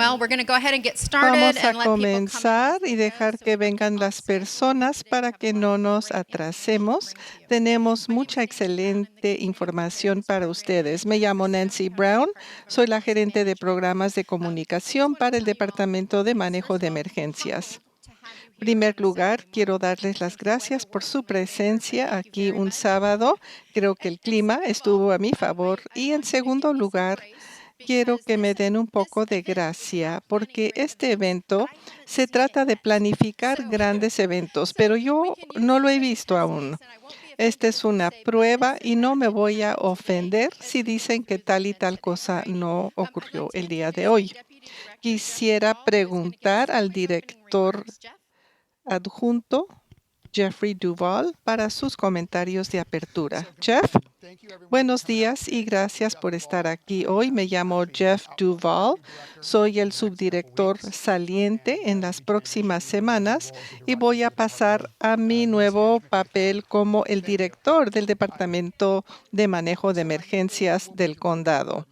Well, we're going to go ahead and get started Vamos a and let people come in comenzar as y they go, dejar so que we can vengan all las sit. personas Today we para have a que lot no of nos great information to atrasemos. bring to you. Tenemos My name mucha is Nancy Brown. I'm the excelente Community información Experience para Program ustedes. Me Manager llamo for Nancy Sonoma County Brown, Department of soy la Emergency gerente de Management. programas de I just comunicación want to para el tell you all that Departamento de Manejo first de of all, Emergencias. humbled to have you En here primer on a lugar, Saturday quiero morning. darles las So if the weather gracias por weren't su the way they were, presencia thank you aquí very un much. sábado. Creo que el clima Second of all, estuvo a mi favor. Y en I want you to give segundo me some lugar, grace quiero because que me den un this poco de event is gracia about planning porque great este events, but evento I haven't se seen it trata de yet. planificar So, grandes eventos, so pero we yo can use no lo this he as a visto test aún. case, and I won't be Esta offended es if you una say, but prueba listen, y no that me didn't voy a happen today ofender as si we move dicen que through the tal y event tal today, cosa alrighty? no I'd like ocurrió to el día de introduce my hoy. Deputy Director, Jeff Quisiera Duval, who's going to give us preguntar some al brief opening director remarks. Jeff? adjunto, Jeffrey Duval, para sus comentarios de apertura. Jeff. Buenos días y gracias por estar aquí hoy. Me llamo Jeff Duval. Soy el subdirector saliente en las próximas semanas y voy a pasar a mi nuevo papel como el director del Departamento de Manejo de Emergencias del Condado,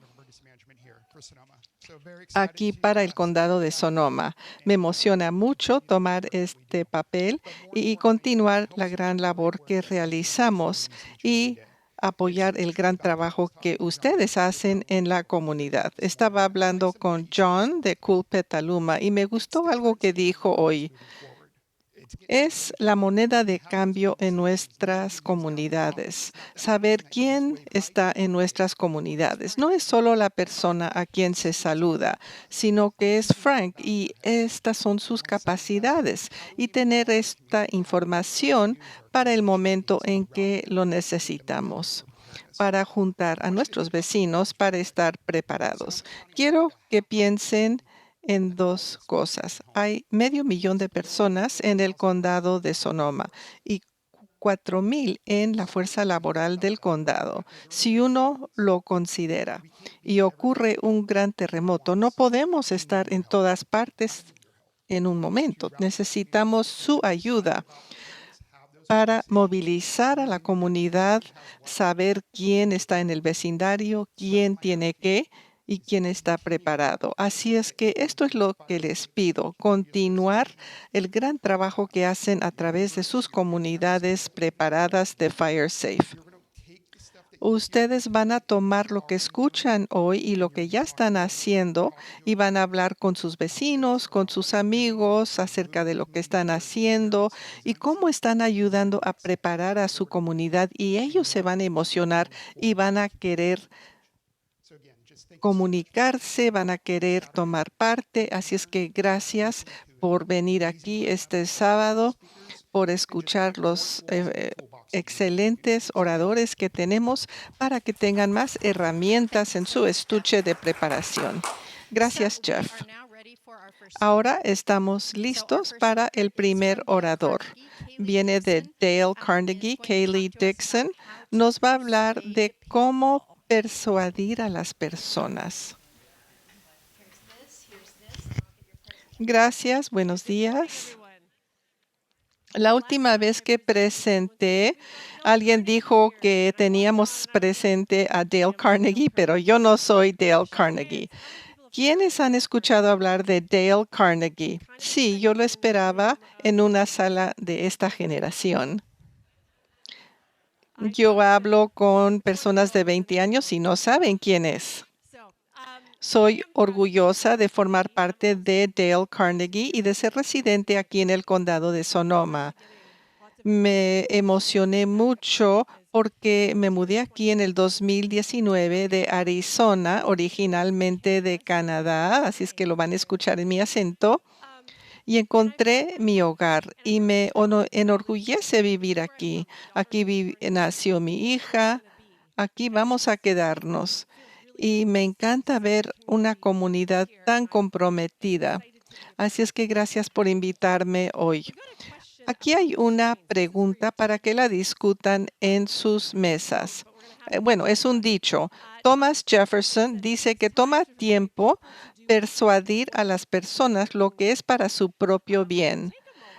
aquí para el condado de Sonoma. Me emociona mucho tomar este papel y continuar la gran labor que realizamos y apoyar el gran trabajo que ustedes hacen en la comunidad. Estaba hablando con John de Cool Petaluma y me gustó algo que dijo hoy. Es la moneda de cambio en nuestras comunidades. Saber quién está en nuestras comunidades. No es solo la persona a quien se saluda, sino que es Frank y estas son sus capacidades. Y tener esta información para el momento en que lo necesitamos, para juntar a nuestros vecinos para estar preparados. Quiero que piensen en dos cosas. Hay 500,000 de personas en el condado de Sonoma y 4,000 en la fuerza laboral del condado. Si uno lo considera y ocurre un gran terremoto, no podemos estar en todas partes en un momento. Necesitamos su ayuda para movilizar a la comunidad, saber quién está en el vecindario, quién tiene qué y quién está preparado. Así es que esto es lo que les pido, continuar el gran trabajo que hacen a través de sus comunidades preparadas de FireSafe. Ustedes van a tomar lo que escuchan hoy y lo que ya están haciendo y van a hablar con sus vecinos, con sus amigos acerca de lo que están haciendo y cómo están ayudando a preparar a su comunidad. Y ellos se van a emocionar y van a querer comunicarse, van a querer tomar parte. Así es que gracias por venir aquí este sábado, por escuchar los excelentes oradores que tenemos para que tengan más herramientas en su estuche de preparación. Gracias, Jeff. Ahora estamos listos para el primer orador. Viene de Dale Carnegie. Kaylee Dixon nos va a hablar de cómo persuadir a las personas. Gracias, buenos días. La última vez que presenté, alguien dijo que teníamos presente a Dale Carnegie, pero yo no soy Dale Carnegie. ¿Quiénes han escuchado hablar de Dale Carnegie? Sí, yo lo esperaba en una sala de esta generación. Yo hablo con personas de 20 años y no saben quién es. Soy orgullosa de formar parte de Dale Carnegie y de ser residente aquí en el condado de Sonoma. Me emocioné mucho porque me mudé aquí en el 2019 de Arizona, originalmente de Canadá, así es que lo van a escuchar en mi acento, y encontré mi hogar y me enorgullece vivir aquí. Aquí nació mi hija, aquí vamos a quedarnos y me encanta ver una comunidad tan comprometida. Así es que gracias por invitarme hoy. Aquí hay una pregunta para que la discutan en sus mesas. Bueno, es un dicho. Thomas Jefferson dice que toma tiempo persuadir a las personas lo que es para su propio bien.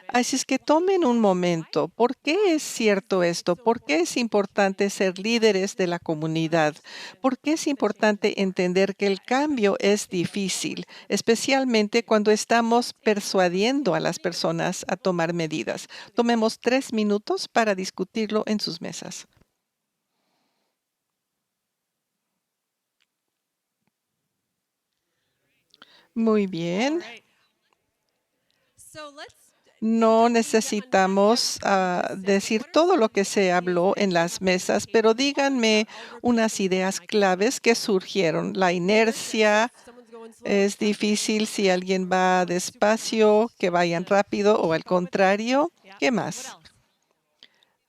Así es que tomen un momento. ¿Por qué es cierto esto? ¿Por qué es importante ser líderes de la comunidad? ¿Por qué es importante entender que el cambio es difícil, especialmente cuando estamos persuadiendo a las personas a tomar medidas? Tomemos 3 minutos para discutirlo en sus mesas. Muy bien. No necesitamos decir todo lo que se habló en las mesas, pero díganme unas ideas claves que surgieron. La inercia, es difícil si alguien va despacio, que vayan rápido o al contrario. ¿Qué más?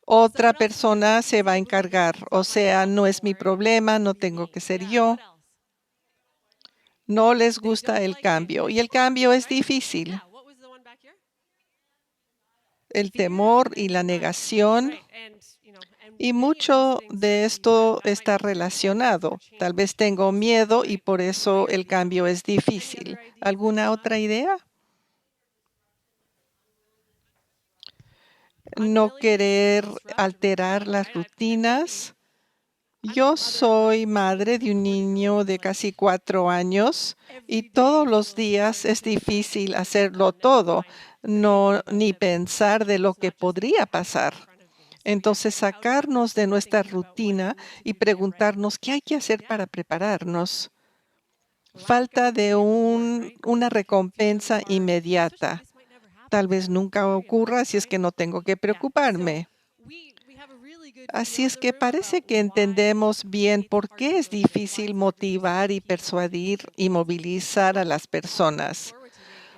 Otra persona se va a encargar, o sea, no es mi problema, no tengo que ser yo. No les gusta el cambio y el cambio es difícil. El temor y la negación, y mucho de esto está relacionado. Tal vez tengo miedo y por eso el cambio es difícil. ¿Alguna otra idea? No querer alterar las rutinas. Yo soy madre de un niño de casi 4 años y todos los días es difícil hacerlo todo, no ni pensar de lo que podría pasar. Entonces, sacarnos de nuestra rutina y preguntarnos qué hay que hacer para prepararnos. Falta de una recompensa inmediata. Tal vez nunca ocurra, así es que no tengo que preocuparme. Así es que parece que entendemos bien por qué es difícil motivar y persuadir y movilizar a las personas.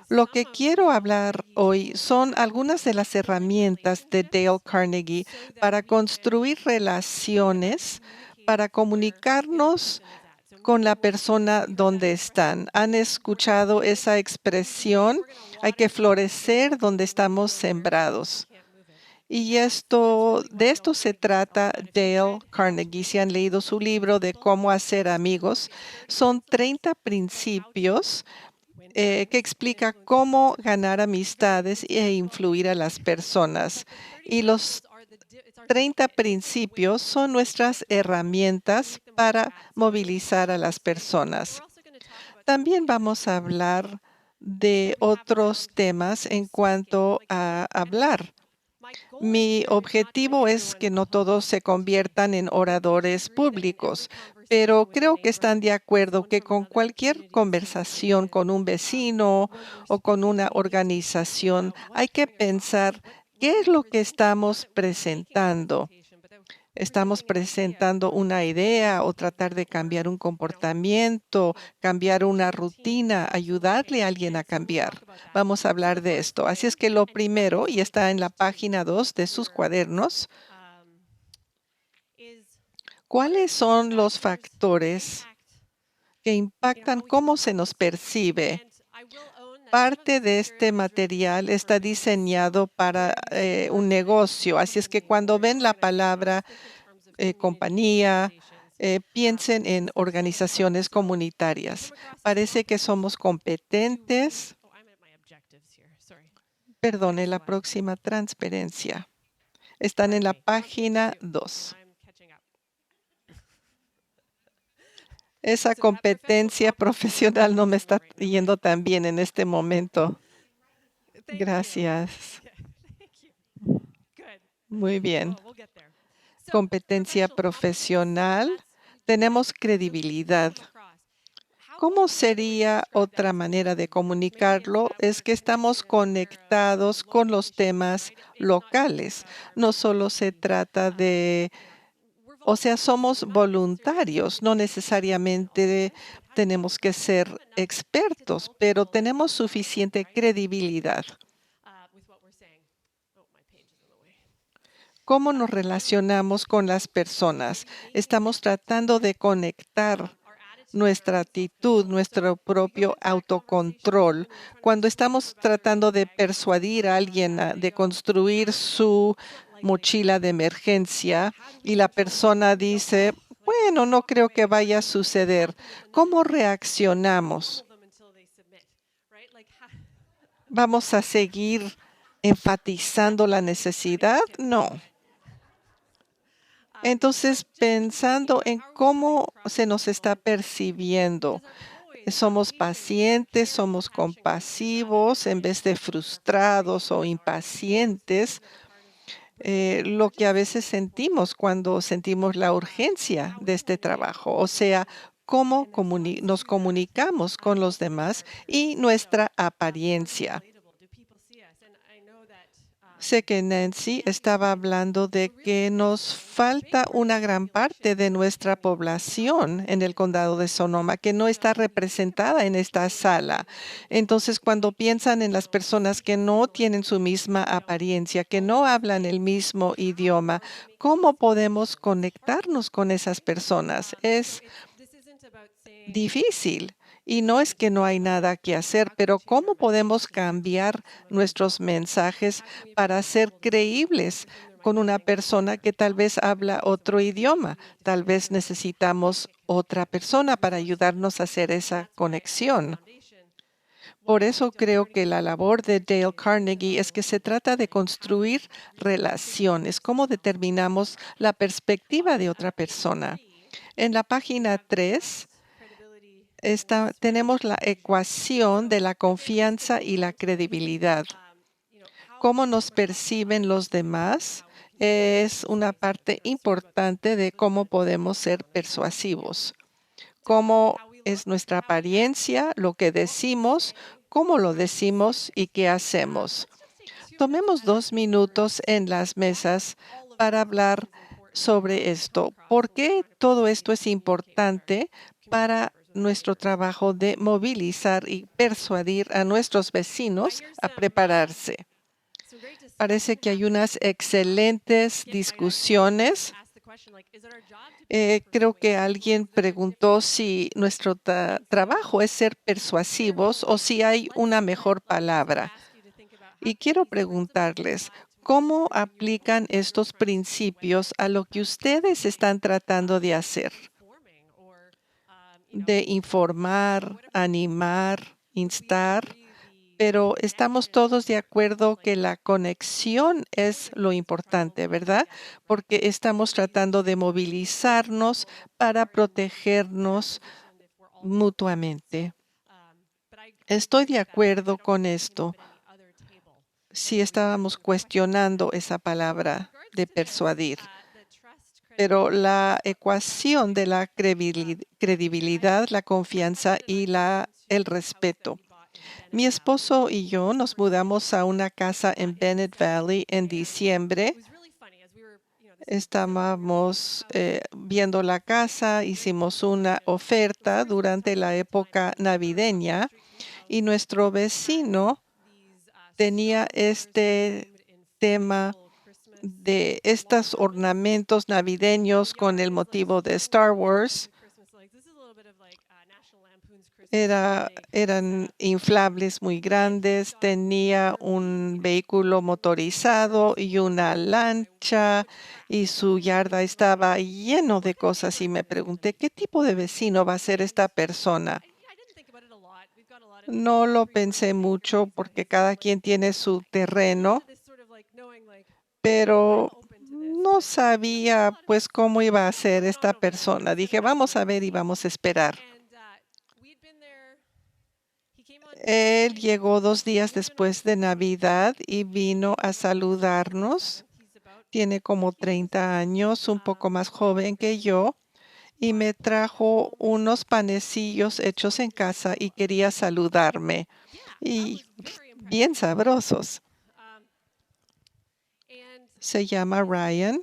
Lo que quiero hablar hoy son algunas de las herramientas de Dale Carnegie para construir relaciones, para comunicarnos con la persona donde están. ¿Han escuchado esa expresión? Hay que florecer donde estamos sembrados. Y de esto se trata Dale Carnegie. Si han leído su libro de cómo hacer amigos, son 30 principios que explica cómo ganar amistades e influir a las personas. Y los 30 principios son nuestras herramientas para movilizar a las personas. También vamos a hablar de otros temas en cuanto a hablar. Mi objetivo es que no todos se conviertan en oradores públicos, pero creo que están de acuerdo que con cualquier conversación con un vecino o con una organización hay que pensar qué es lo que estamos presentando. Estamos presentando una idea o tratar de cambiar un comportamiento, cambiar una rutina, ayudarle a alguien a cambiar. Vamos a hablar de esto. Así es que lo primero, y está en la página 2 de sus cuadernos, ¿cuáles son los factores que impactan cómo se nos percibe? Parte de este material está diseñado para un negocio, así es que cuando ven la palabra compañía, piensen en organizaciones comunitarias. Parece que somos competentes. Perdone, la próxima transparencia. Están en la página 2. Esa competencia profesional no me está yendo tan bien en este momento. Gracias. Muy bien. Competencia profesional. Tenemos credibilidad. ¿Cómo sería otra manera de comunicarlo? Es que estamos conectados con los temas locales. No solo se trata de, o sea, somos voluntarios, no necesariamente tenemos que ser expertos, pero tenemos suficiente credibilidad. ¿Cómo nos relacionamos con las personas? Estamos tratando de conectar nuestra actitud, nuestro propio autocontrol. Cuando estamos tratando de persuadir a alguien de construir su mochila de emergencia y la persona dice, bueno, no creo que vaya a suceder. ¿Cómo reaccionamos? ¿Vamos a seguir enfatizando la necesidad, no. Entonces, pensando en cómo se nos está percibiendo, somos pacientes, somos compasivos en vez de frustrados o impacientes, lo que a veces sentimos cuando sentimos la urgencia de este trabajo, o sea, cómo nos comunicamos con los demás y nuestra apariencia. Sé que Nancy estaba hablando de que nos falta una gran parte de nuestra población en el condado de Sonoma que no está representada en esta sala. Entonces, cuando piensan en las personas que no tienen su misma apariencia, que no hablan el mismo idioma, ¿cómo podemos conectarnos con esas personas? Es difícil. Y no es que no hay nada que hacer, pero ¿cómo podemos cambiar nuestros mensajes para ser creíbles con una persona que tal vez habla otro idioma? Tal vez necesitamos otra persona para ayudarnos a hacer esa conexión. Por eso creo que la labor de Dale Carnegie es que se trata de construir relaciones, cómo determinamos la perspectiva de otra persona. En la página 3 tenemos la ecuación de la confianza y la credibilidad. Cómo nos perciben los demás es una parte importante de cómo podemos ser persuasivos. Cómo es nuestra apariencia, lo que decimos, cómo lo decimos y qué hacemos. Tomemos 2 minutos en las mesas para hablar sobre esto. ¿Por qué todo esto es importante para nuestro trabajo de movilizar y persuadir a nuestros vecinos a prepararse? Parece que hay unas excelentes discusiones. Creo que alguien preguntó si nuestro trabajo es ser persuasivos o si hay una mejor palabra. Y quiero preguntarles, ¿cómo aplican estos principios a lo que ustedes están tratando de hacer? De informar, animar, instar, pero estamos todos de acuerdo que la conexión es lo importante, ¿verdad? Porque estamos tratando de movilizarnos para protegernos mutuamente. Estoy de acuerdo con esto. Si estábamos cuestionando esa palabra de persuadir. Pero la ecuación de la credibilidad, la confianza y el respeto. Mi esposo y yo nos mudamos a una casa en Bennett Valley en diciembre. Estábamos viendo la casa, hicimos una oferta durante la época navideña y nuestro vecino tenía este tema de estos ornamentos navideños con el motivo de Star Wars. Eran inflables muy grandes, tenía un vehículo motorizado y una lancha y su yarda estaba lleno de cosas y me pregunté, ¿qué tipo de vecino va a ser esta persona? No lo pensé mucho porque cada quien tiene su terreno, pero no sabía pues cómo iba a ser esta persona. Dije, vamos a ver y vamos a esperar. Él llegó 2 días después de Navidad y vino a saludarnos. Tiene como 30 años, un poco más joven que yo, y me trajo unos panecillos hechos en casa y quería saludarme. Y bien sabrosos. Se llama Ryan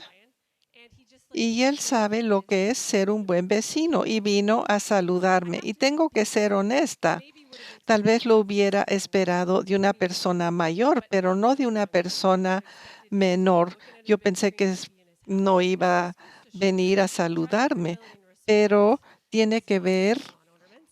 y él sabe lo que es ser un buen vecino y vino a saludarme. Y tengo que ser honesta. Tal vez lo hubiera esperado de una persona mayor, pero no de una persona menor. Yo pensé que no iba a venir a saludarme, pero tiene que ver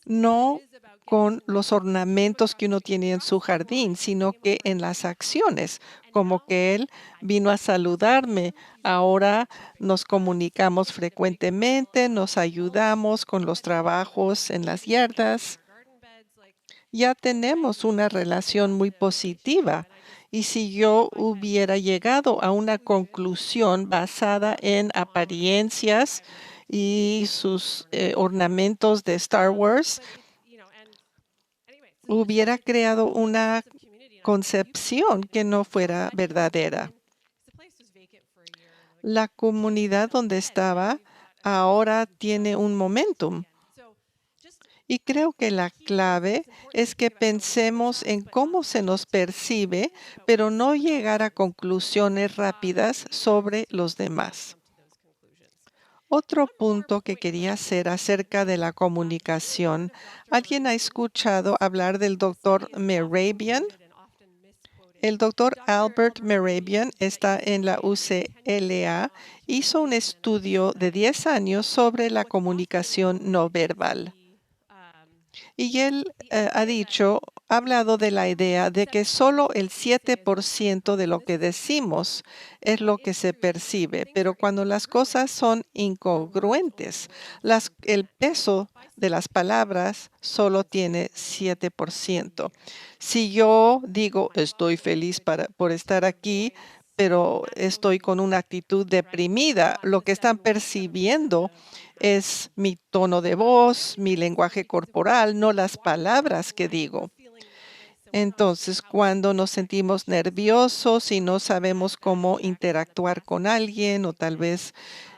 no con los ornamentos que uno tiene en su jardín, sino que en las acciones, como que él vino a saludarme. Ahora nos comunicamos frecuentemente, nos ayudamos con los trabajos en las yardas. Ya tenemos una relación muy positiva Y si yo hubiera llegado a una conclusión basada en apariencias y sus ornamentos de Star Wars, hubiera creado una concepción que no fuera verdadera. La comunidad donde estaba ahora tiene un momentum. Y creo que la clave es que pensemos en cómo se nos percibe, pero no llegar a conclusiones rápidas sobre los demás. Otro punto que quería hacer acerca de la comunicación. ¿Alguien ha escuchado hablar del doctor Mehrabian? El doctor Albert Mehrabian está en la UCLA. Hizo un estudio de 10 años sobre la comunicación no verbal. Y él ha hablado de la idea de que solo el 7% de lo que decimos es lo que se percibe, pero cuando las cosas son incongruentes, el peso de las palabras solo tiene 7%. Si yo digo estoy feliz por estar aquí, pero estoy con una actitud deprimida, lo que están percibiendo es mi tono de voz, mi lenguaje corporal, no las palabras que digo. Entonces, cuando nos sentimos nerviosos y no sabemos cómo interactuar con alguien o tal vez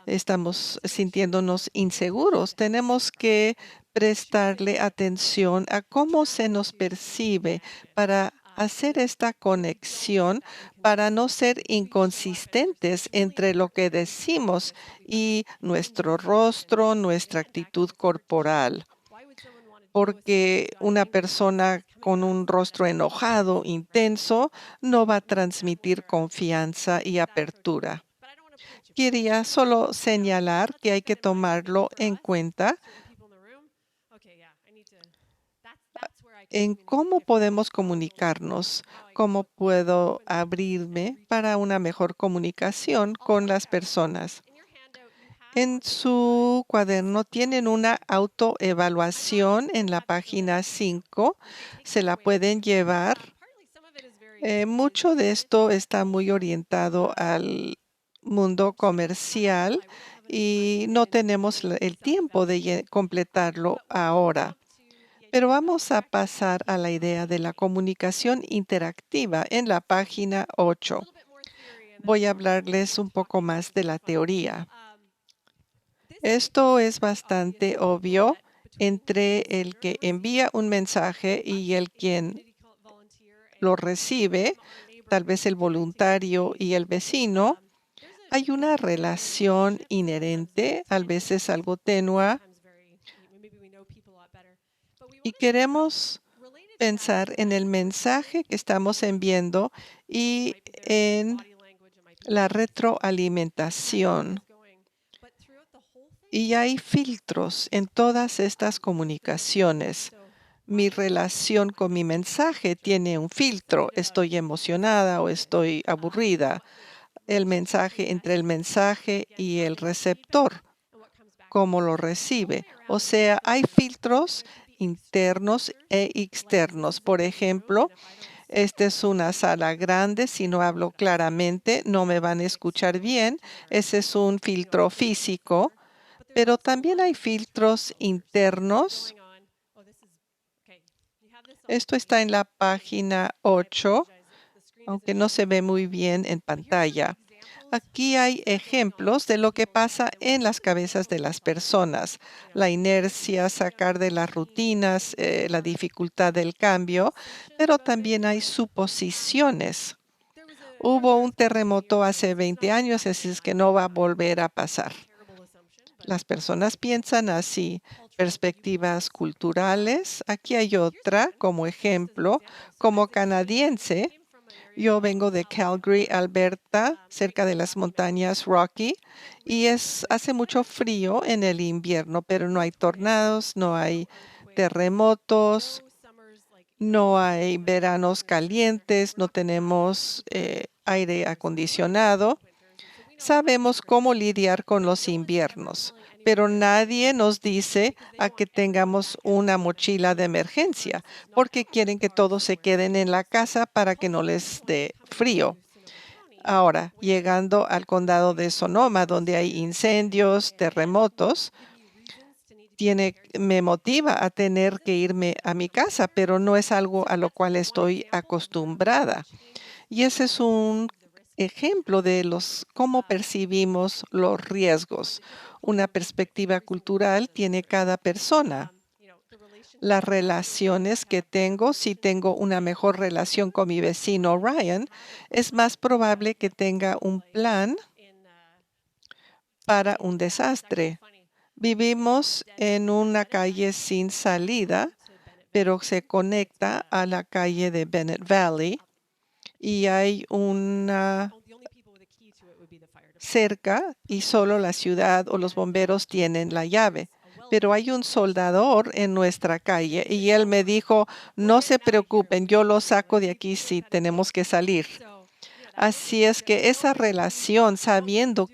estamos sintiéndonos inseguros, tenemos que prestarle atención a cómo se nos percibe para hacer esta conexión, para no ser inconsistentes entre lo que decimos y nuestro rostro, nuestra actitud corporal, porque una persona con un rostro enojado, intenso, no va a transmitir confianza y apertura. Quería solo señalar que hay que tomarlo en cuenta en cómo podemos comunicarnos, cómo puedo abrirme para una mejor comunicación con las personas. En su cuaderno tienen una autoevaluación en la página 5. Se la pueden llevar. Mucho de esto está muy orientado al mundo comercial y no tenemos el tiempo de completarlo ahora. Pero vamos a pasar a la idea de la comunicación interactiva en la página 8. Voy a hablarles un poco más de la teoría. Esto es bastante obvio entre el que envía un mensaje y el quien lo recibe, tal vez el voluntario y el vecino. Hay una relación inherente, a veces algo tenue, y queremos pensar en el mensaje que estamos enviando y en la retroalimentación. Y hay filtros en todas estas comunicaciones. Mi relación con mi mensaje tiene un filtro. Estoy emocionada o estoy aburrida. Entre el mensaje y el receptor, cómo lo recibe. O sea, hay filtros internos e externos. Por ejemplo, esta es una sala grande. Si no hablo claramente, no me van a escuchar bien. Ese es un filtro físico. Pero también hay filtros internos. Esto está en la página 8, aunque no se ve muy bien en pantalla. Aquí hay ejemplos de lo que pasa en las cabezas de las personas. La inercia, sacar de las rutinas, la dificultad del cambio, pero también hay suposiciones. Hubo un terremoto hace 20 años, así es que no va a volver a pasar. Las personas piensan así. Perspectivas culturales. Aquí hay otra como ejemplo. Como canadiense, yo vengo de Calgary, Alberta, cerca de las montañas Rocky, y hace mucho frío en el invierno, pero no hay tornados, no hay terremotos, no hay veranos calientes, no tenemos aire acondicionado. Sabemos cómo lidiar con los inviernos, pero nadie nos dice a que tengamos una mochila de emergencia, porque quieren que todos se queden en la casa para que no les dé frío. Ahora, llegando al condado de Sonoma, donde hay incendios, terremotos, me motiva a tener que irme a mi casa, pero no es algo a lo cual estoy acostumbrada. Y ese es un ejemplo de cómo percibimos los riesgos. Una perspectiva cultural tiene cada persona. Las relaciones que tengo, si tengo una mejor relación con mi vecino Ryan, es más probable que tenga un plan para un desastre. Vivimos en una calle sin salida, pero se conecta a la calle de Bennett Valley y hay una cerca y solo la ciudad o los bomberos tienen la llave. Pero hay un soldador en nuestra calle y él me dijo, no se preocupen, yo lo saco de aquí si tenemos que salir. Así es que esa relación, sabiendo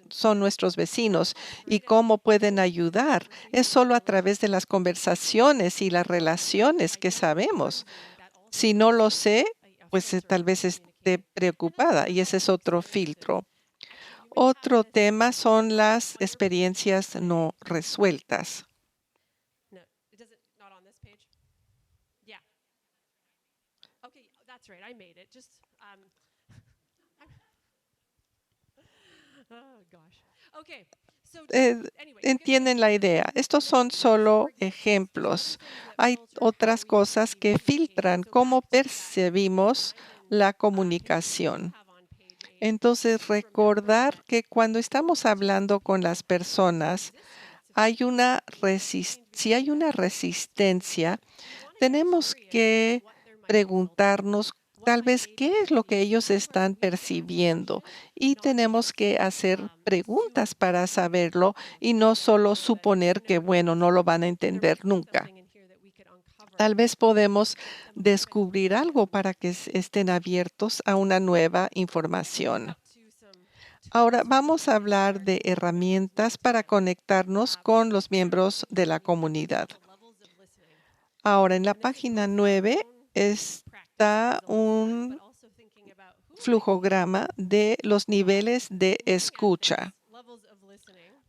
son nuestros vecinos y cómo pueden ayudar, es solo a través de las conversaciones y las relaciones que sabemos. Si no lo sé, pues tal vez esté preocupada y ese es otro filtro. Otro tema son las experiencias no resueltas. Eh, Entienden la idea. Estos son solo ejemplos. Hay otras cosas que filtran cómo percibimos la comunicación. Entonces, recordar que cuando estamos hablando con las personas, si hay una resistencia, tenemos que preguntarnos tal vez qué es lo que ellos están percibiendo y tenemos que hacer preguntas para saberlo y no solo suponer que, bueno, no lo van a entender nunca. Tal vez podemos descubrir algo para que estén abiertos a una nueva información. Ahora vamos a hablar de herramientas para conectarnos con los miembros de la comunidad. Ahora, en la página 9 está un flujograma de los niveles de escucha.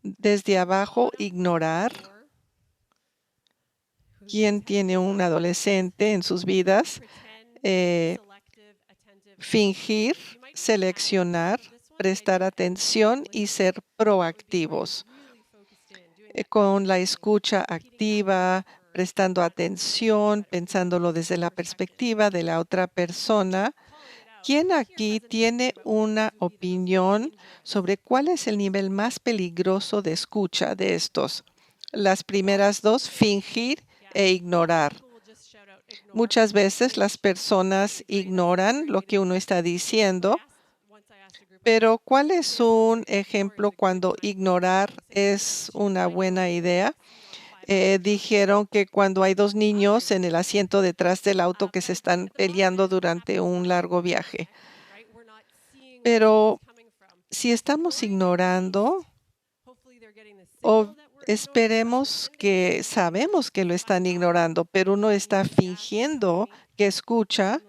Desde abajo, ignorar. ¿Quién tiene un adolescente en sus vidas? Fingir, seleccionar, prestar atención y ser proactivos. Con la escucha activa, prestando atención, pensándolo desde la perspectiva de la otra persona. ¿Quién aquí tiene una opinión sobre cuál es el nivel más peligroso de escucha de estos? Las primeras dos, fingir e ignorar. Muchas veces las personas ignoran lo que uno está diciendo, pero ¿cuál es un ejemplo cuando ignorar es una buena idea? Dijeron que cuando hay dos niños en el asiento detrás del auto que se están peleando durante un largo viaje. Pero si estamos ignorando o esperemos que sabemos que lo están ignorando, pero uno está fingiendo que escucha,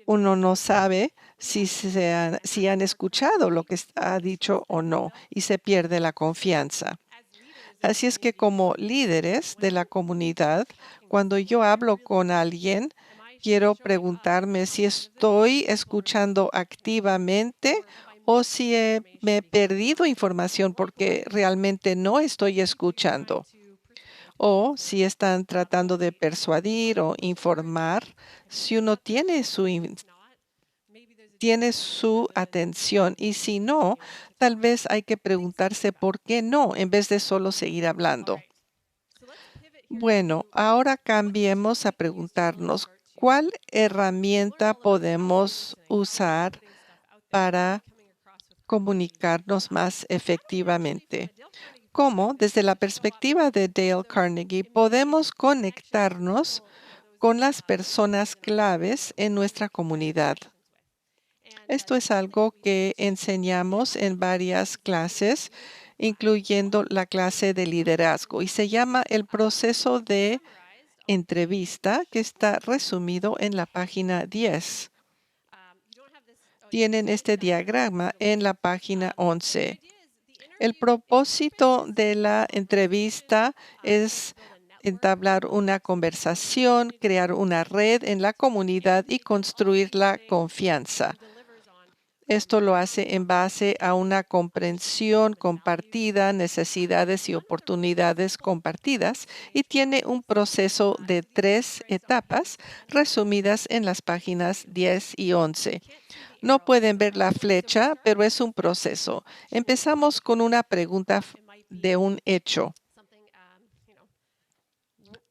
uno no sabe si han escuchado lo que ha dicho o no y se pierde la confianza. Así es que como líderes de la comunidad, cuando yo hablo con alguien, quiero preguntarme si estoy escuchando activamente o si me he perdido información porque realmente no estoy escuchando. O si están tratando de persuadir o informar, si uno tiene su atención y si no, tal vez hay que preguntarse por qué no en vez de solo seguir hablando. Bueno, ahora cambiemos a preguntarnos cuál herramienta podemos usar para comunicarnos más efectivamente. ¿Cómo, desde la perspectiva de Dale Carnegie, podemos conectarnos con las personas claves en nuestra comunidad? Esto es algo que enseñamos en varias clases, incluyendo la clase de liderazgo, y se llama el proceso de entrevista, que está resumido en la página 10. Tienen este diagrama en la página 11. El propósito de la entrevista es entablar una conversación, crear una red en la comunidad y construir la confianza. Esto lo hace en base a una comprensión compartida, necesidades y oportunidades compartidas, y tiene un proceso de 3 etapas resumidas en las páginas 10 y 11. No pueden ver la flecha, pero es un proceso. Empezamos con una pregunta de un hecho.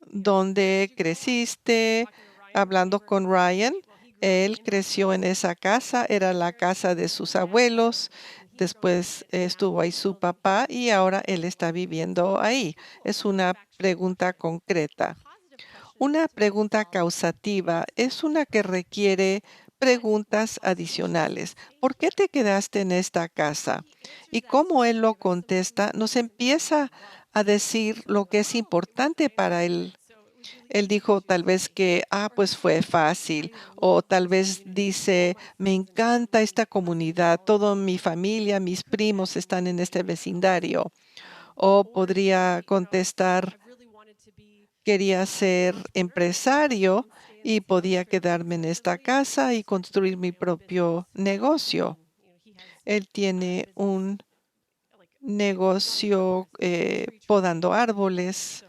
¿Dónde creciste? Hablando con Ryan, él creció en esa casa, era la casa de sus abuelos. Después estuvo ahí su papá y ahora él está viviendo ahí. Es una pregunta concreta. Una pregunta causativa es una que requiere preguntas adicionales. ¿Por qué te quedaste en esta casa? Y cómo él lo contesta, nos empieza a decir lo que es importante para él. Él dijo tal vez que, pues fue fácil, o tal vez dice, me encanta esta comunidad, toda mi familia, mis primos están en este vecindario. O podría contestar, quería ser empresario y podía quedarme en esta casa y construir mi propio negocio. Él tiene un negocio podando árboles.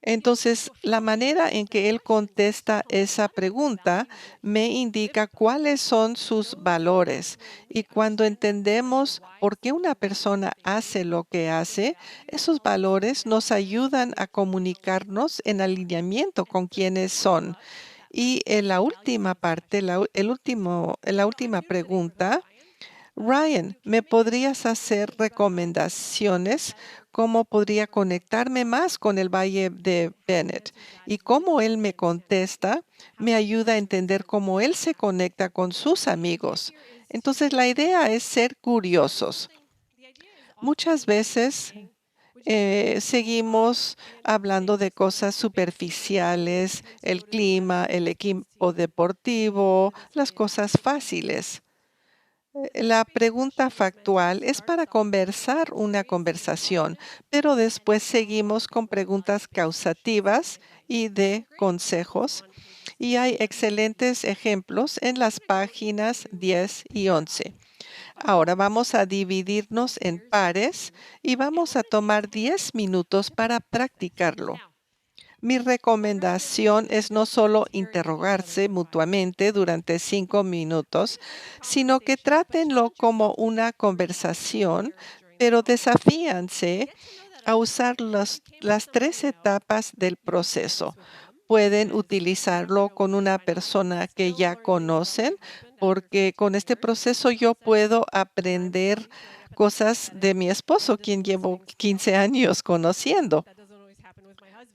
Entonces, la manera en que él contesta esa pregunta me indica cuáles son sus valores. Y cuando entendemos por qué una persona hace lo que hace, esos valores nos ayudan a comunicarnos en alineamiento con quienes son. Y en la última parte, la última pregunta, Ryan, ¿me podrías hacer recomendaciones? ¿Cómo podría conectarme más con el Valle de Bennett? Y cómo él me contesta me ayuda a entender cómo él se conecta con sus amigos. Entonces, la idea es ser curiosos. Muchas veces seguimos hablando de cosas superficiales, el clima, el equipo deportivo, las cosas fáciles. La pregunta factual es para conversar una conversación, pero después seguimos con preguntas causativas y de consejos. Y hay excelentes ejemplos en las páginas 10 y 11. Ahora vamos a dividirnos en pares y vamos a tomar 10 minutos para practicarlo. Mi recomendación es no solo interrogarse mutuamente durante 5 minutos, sino que trátenlo como una conversación, pero desafíanse a usar las 3 etapas del proceso. Pueden utilizarlo con una persona que ya conocen, porque con este proceso yo puedo aprender cosas de mi esposo, quien llevo 15 años conociendo.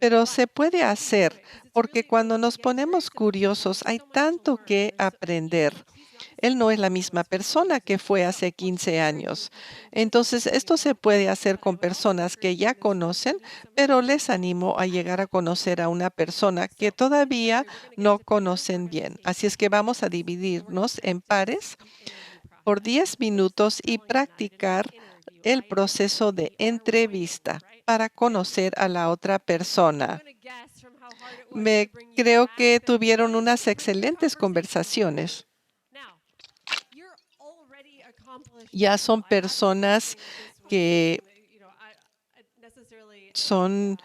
Pero se puede hacer porque cuando nos ponemos curiosos hay tanto que aprender. Él no es la misma persona que fue hace 15 años. Entonces, esto se puede hacer con personas que ya conocen, pero les animo a llegar a conocer a una persona que todavía no conocen bien. Así es que vamos a dividirnos en pares por 10 minutos y practicar el proceso de entrevista para conocer a la otra persona. Creo que tuvieron unas excelentes conversaciones. Ya son personas que son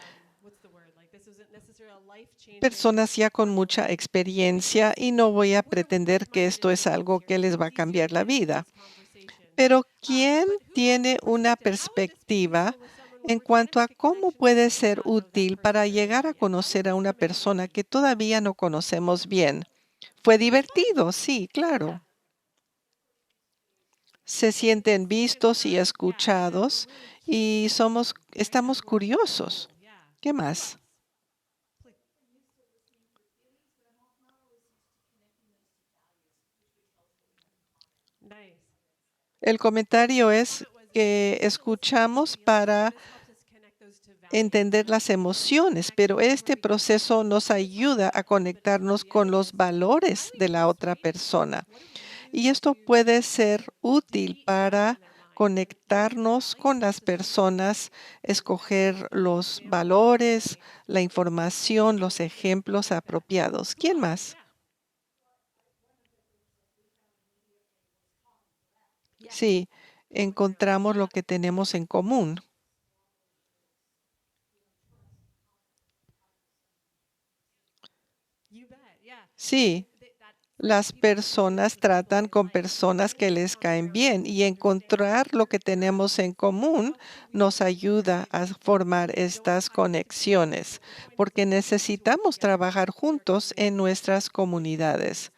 personas ya con mucha experiencia y no voy a pretender que esto es algo que les va a cambiar la vida. Pero ¿quién tiene una perspectiva en cuanto a cómo puede ser útil para llegar a conocer a una persona que todavía no conocemos bien? Fue divertido, sí, claro. Se sienten vistos y escuchados y estamos curiosos. ¿Qué más? El comentario es que escuchamos para entender las emociones, pero este proceso nos ayuda a conectarnos con los valores de la otra persona. Y esto puede ser útil para conectarnos con las personas, escoger los valores, la información, los ejemplos apropiados. ¿Quién más? Sí, encontramos lo que tenemos en común. Sí, las personas tratan con personas que les caen bien y encontrar lo que tenemos en común nos ayuda a formar estas conexiones, porque necesitamos trabajar juntos en nuestras comunidades.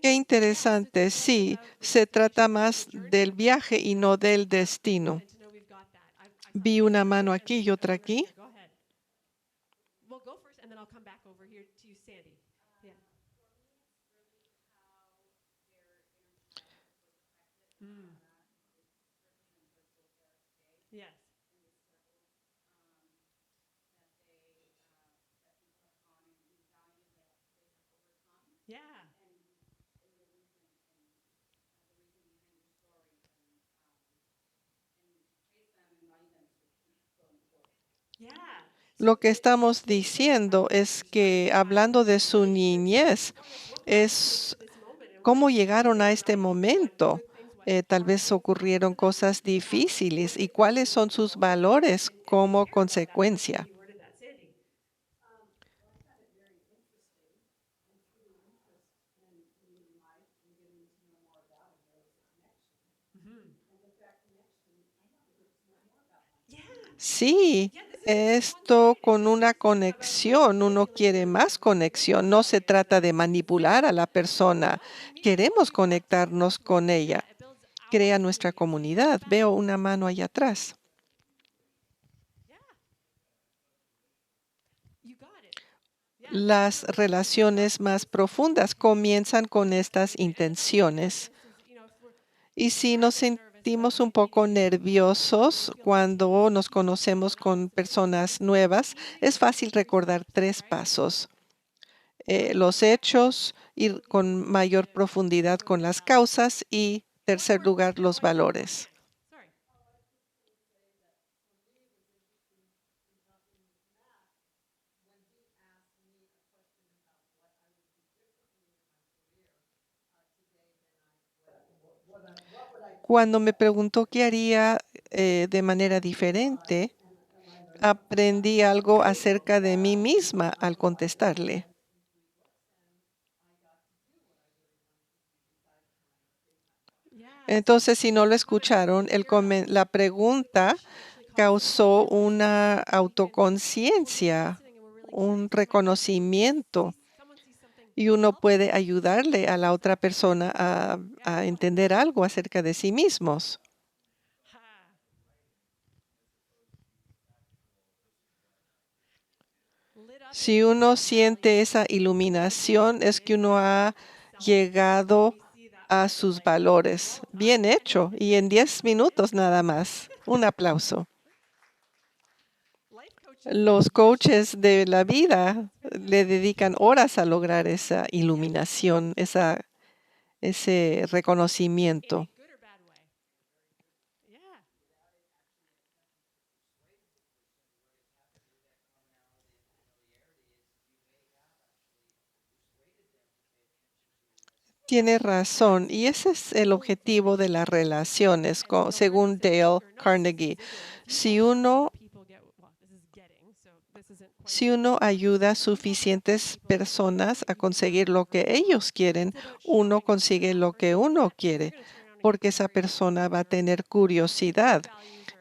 Qué interesante. Sí, se trata más del viaje y no del destino. Vi una mano aquí y otra aquí. Lo que estamos diciendo es que hablando de su niñez, es cómo llegaron a este momento. Tal vez ocurrieron cosas difíciles y cuáles son sus valores como consecuencia. Sí, esto con una conexión, uno quiere más conexión. No se trata de manipular a la persona. Queremos conectarnos con ella. Crea nuestra comunidad. Veo una mano allá atrás. Las relaciones más profundas comienzan con estas intenciones. Y si nos sentimos un poco nerviosos cuando nos conocemos con personas nuevas, es fácil recordar 3 pasos. Los hechos, ir con mayor profundidad con las causas y, tercer lugar, los valores. Cuando me preguntó qué haría de manera diferente, aprendí algo acerca de mí misma al contestarle. Entonces, si no lo escucharon, la pregunta causó una autoconciencia, un reconocimiento, y uno puede ayudarle a la otra persona a entender algo acerca de sí mismos. Si uno siente esa iluminación, es que uno ha llegado a sus valores. Bien hecho. Y en 10 minutos nada más. Un aplauso. Los coaches de la vida le dedican horas a lograr esa iluminación, ese reconocimiento. Tiene razón, y ese es el objetivo de las relaciones, según Dale Carnegie. Si uno, si uno ayuda a suficientes personas a conseguir lo que ellos quieren, uno consigue lo que uno quiere, porque esa persona va a tener curiosidad.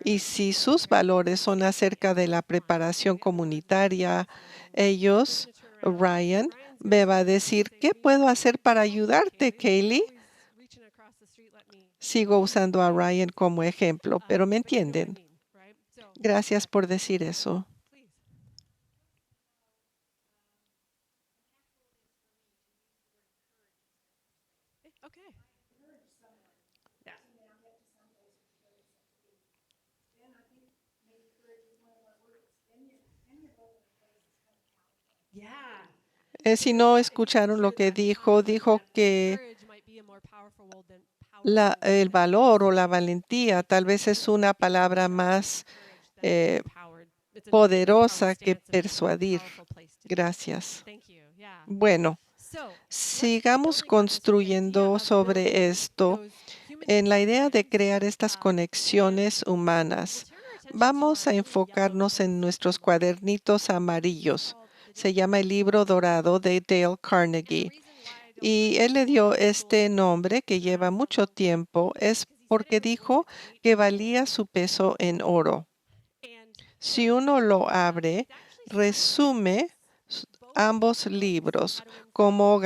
Y si sus valores son acerca de la preparación comunitaria, ellos, Ryan, me va a decir, ¿qué puedo hacer para ayudarte, Kaylee? Sigo usando a Ryan como ejemplo, pero me entienden. Gracias por decir eso. Si no escucharon lo que dijo, dijo que el valor o la valentía tal vez es una palabra más eh, poderosa que persuadir. Gracias. Bueno, sigamos construyendo sobre esto en la idea de crear estas conexiones humanas. Vamos a enfocarnos en nuestros cuadernitos amarillos. Se llama El Libro Dorado de Dale Carnegie. Y él le dio este nombre que lleva mucho tiempo, es porque dijo que valía su peso en oro. Si uno lo abre, resume ambos libros, cómo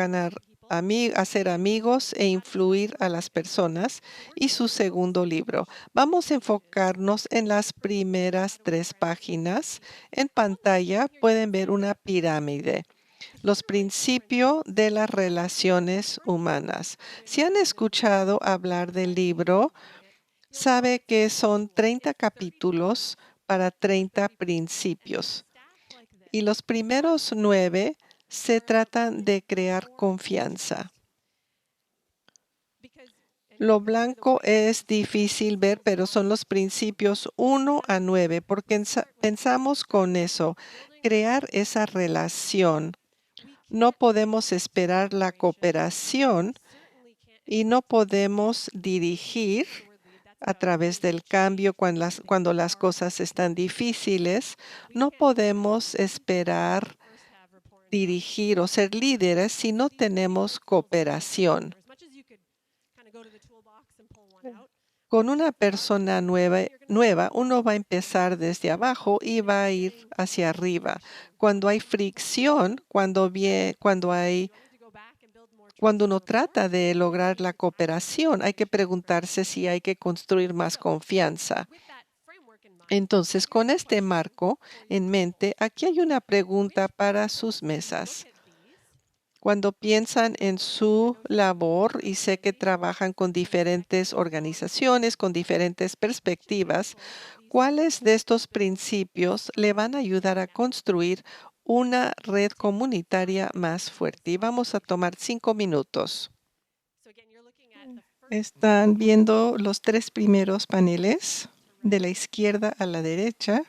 hacer amigos e influir a las personas, y su segundo libro. Vamos a enfocarnos en las primeras 3 páginas. En pantalla pueden ver una pirámide. Los principios de las relaciones humanas. Si han escuchado hablar del libro, sabe que son 30 capítulos para 30 principios. Y los primeros 9 se tratan de crear confianza. Lo blanco es difícil ver, pero son los principios 1 a 9, porque pensamos con eso, crear esa relación. No podemos esperar la cooperación y no podemos dirigir a través del cambio cuando las cosas están difíciles. No podemos esperar dirigir o ser líderes si no tenemos cooperación. Con una persona nueva, uno va a empezar desde abajo y va a ir hacia arriba. Cuando hay fricción, cuando uno trata de lograr la cooperación, hay que preguntarse si hay que construir más confianza. Entonces, con este marco en mente, aquí hay una pregunta para sus mesas. Cuando piensan en su labor, y sé que trabajan con diferentes organizaciones, con diferentes perspectivas, ¿cuáles de estos principios le van a ayudar a construir una red comunitaria más fuerte? Y vamos a tomar 5 minutos. Están viendo los 3 primeros paneles de la izquierda a la derecha.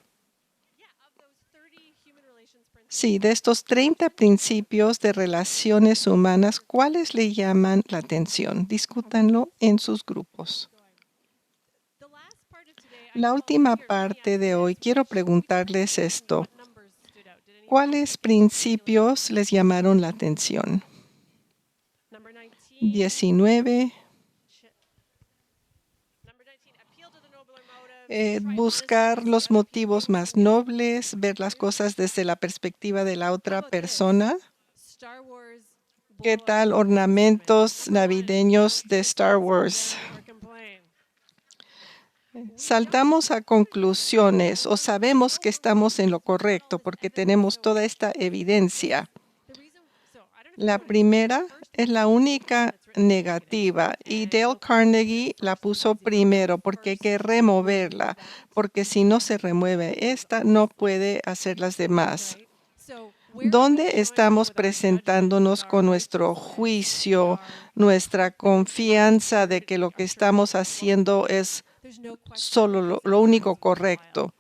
Sí, de estos 30 principios de relaciones humanas, ¿cuáles le llaman la atención? Discútanlo en sus grupos. La última parte de hoy quiero preguntarles esto. ¿Cuáles principios les llamaron la atención? 19. Buscar los motivos más nobles, ver las cosas desde la perspectiva de la otra persona. ¿Qué tal ornamentos navideños de Star Wars? Saltamos a conclusiones o sabemos que estamos en lo correcto porque tenemos toda esta evidencia. La primera es la única negativa y Dale Carnegie la puso primero porque hay que removerla, porque si no se remueve esta, no puede hacer las demás. ¿Dónde estamos presentándonos con nuestro juicio, nuestra confianza de que lo que estamos haciendo es solo lo único correcto?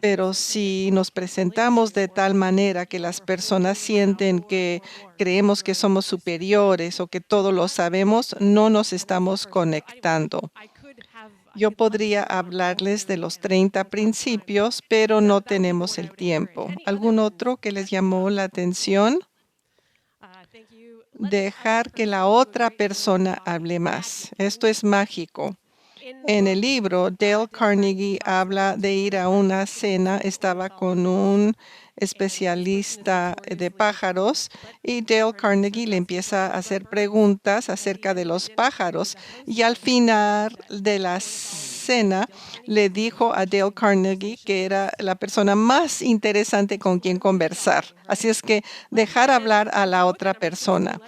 Pero si nos presentamos de tal manera que las personas sienten que creemos que somos superiores o que todo lo sabemos, no nos estamos conectando. Yo podría hablarles de los 30 principios, pero no tenemos el tiempo. ¿Algún otro que les llamó la atención? Dejar que la otra persona hable más. Esto es mágico. En el libro, Dale Carnegie habla de ir a una cena, estaba con un especialista de pájaros y Dale Carnegie le empieza a hacer preguntas acerca de los pájaros y al final de la cena le dijo a Dale Carnegie que era la persona más interesante con quien conversar. Así es que dejar hablar a la otra persona.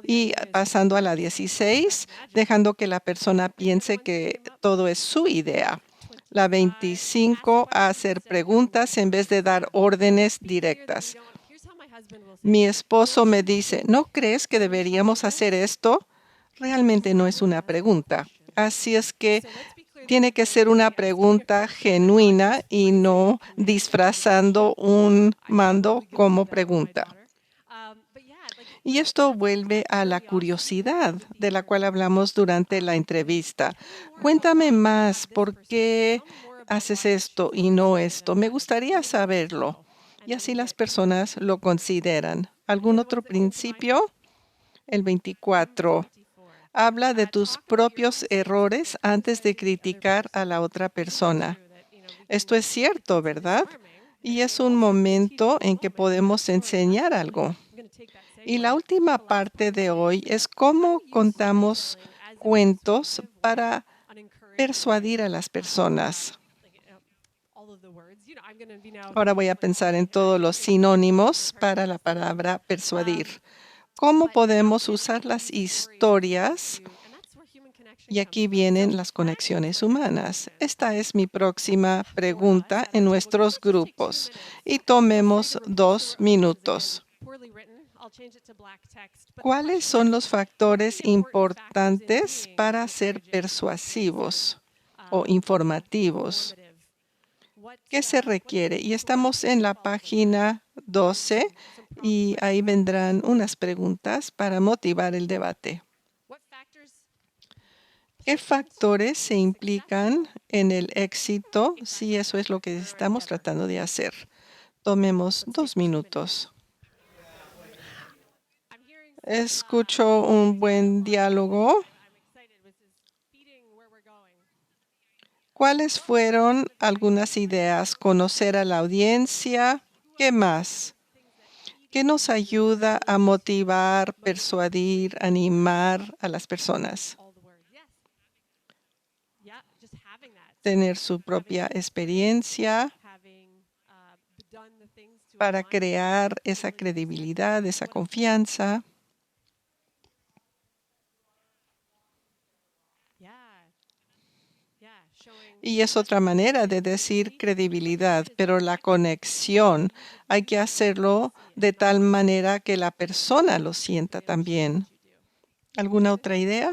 Y pasando a la 16, dejando que la persona piense que todo es su idea. La 25, hacer preguntas en vez de dar órdenes directas. Mi esposo me dice, ¿no crees que deberíamos hacer esto? Realmente no es una pregunta. Así es que tiene que ser una pregunta genuina y no disfrazando un mando como pregunta. Y esto vuelve a la curiosidad de la cual hablamos durante la entrevista. Cuéntame más, ¿por qué haces esto y no esto? Me gustaría saberlo. Y así las personas lo consideran. ¿Algún otro principio? El 24. Habla de tus propios errores antes de criticar a la otra persona. Esto es cierto, ¿verdad? Y es un momento en que podemos enseñar algo. Y la última parte de hoy es cómo contamos cuentos para persuadir a las personas. Ahora voy a pensar en todos los sinónimos para la palabra persuadir. ¿Cómo podemos usar las historias? Y aquí vienen las conexiones humanas. Esta es mi próxima pregunta en nuestros grupos. Y tomemos 2 minutos. ¿Cuáles son los factores importantes para ser persuasivos o informativos? ¿Qué se requiere? Y estamos en la página 12 y ahí vendrán unas preguntas para motivar el debate. ¿Qué factores se implican en el éxito si eso es lo que estamos tratando de hacer? Tomemos 2 minutos. Escucho un buen diálogo. ¿Cuáles fueron algunas ideas? Conocer a la audiencia. ¿Qué más? ¿Qué nos ayuda a motivar, persuadir, animar a las personas? Tener su propia experiencia para crear esa credibilidad, esa confianza. Y es otra manera de decir credibilidad, pero la conexión hay que hacerlo de tal manera que la persona lo sienta también. ¿Alguna otra idea?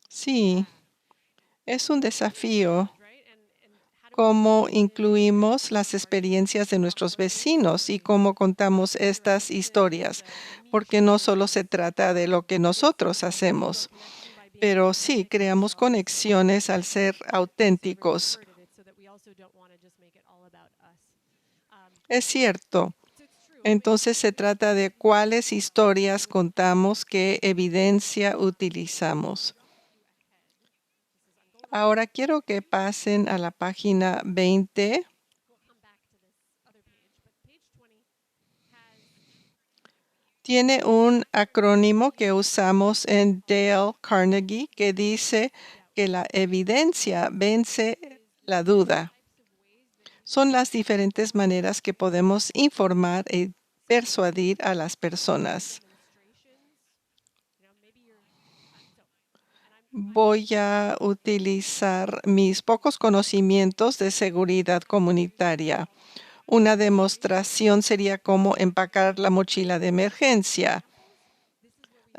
Sí, es un desafío cómo incluimos las experiencias de nuestros vecinos y cómo contamos estas historias, porque no solo se trata de lo que nosotros hacemos, pero sí creamos conexiones al ser auténticos. Es cierto. Entonces se trata de cuáles historias contamos, qué evidencia utilizamos. Ahora quiero que pasen a la página 20. Tiene un acrónimo que usamos en Dale Carnegie que dice que la evidencia vence la duda. Son las diferentes maneras que podemos informar y persuadir a las personas. Voy a utilizar mis pocos conocimientos de seguridad comunitaria. Una demostración sería cómo empacar la mochila de emergencia.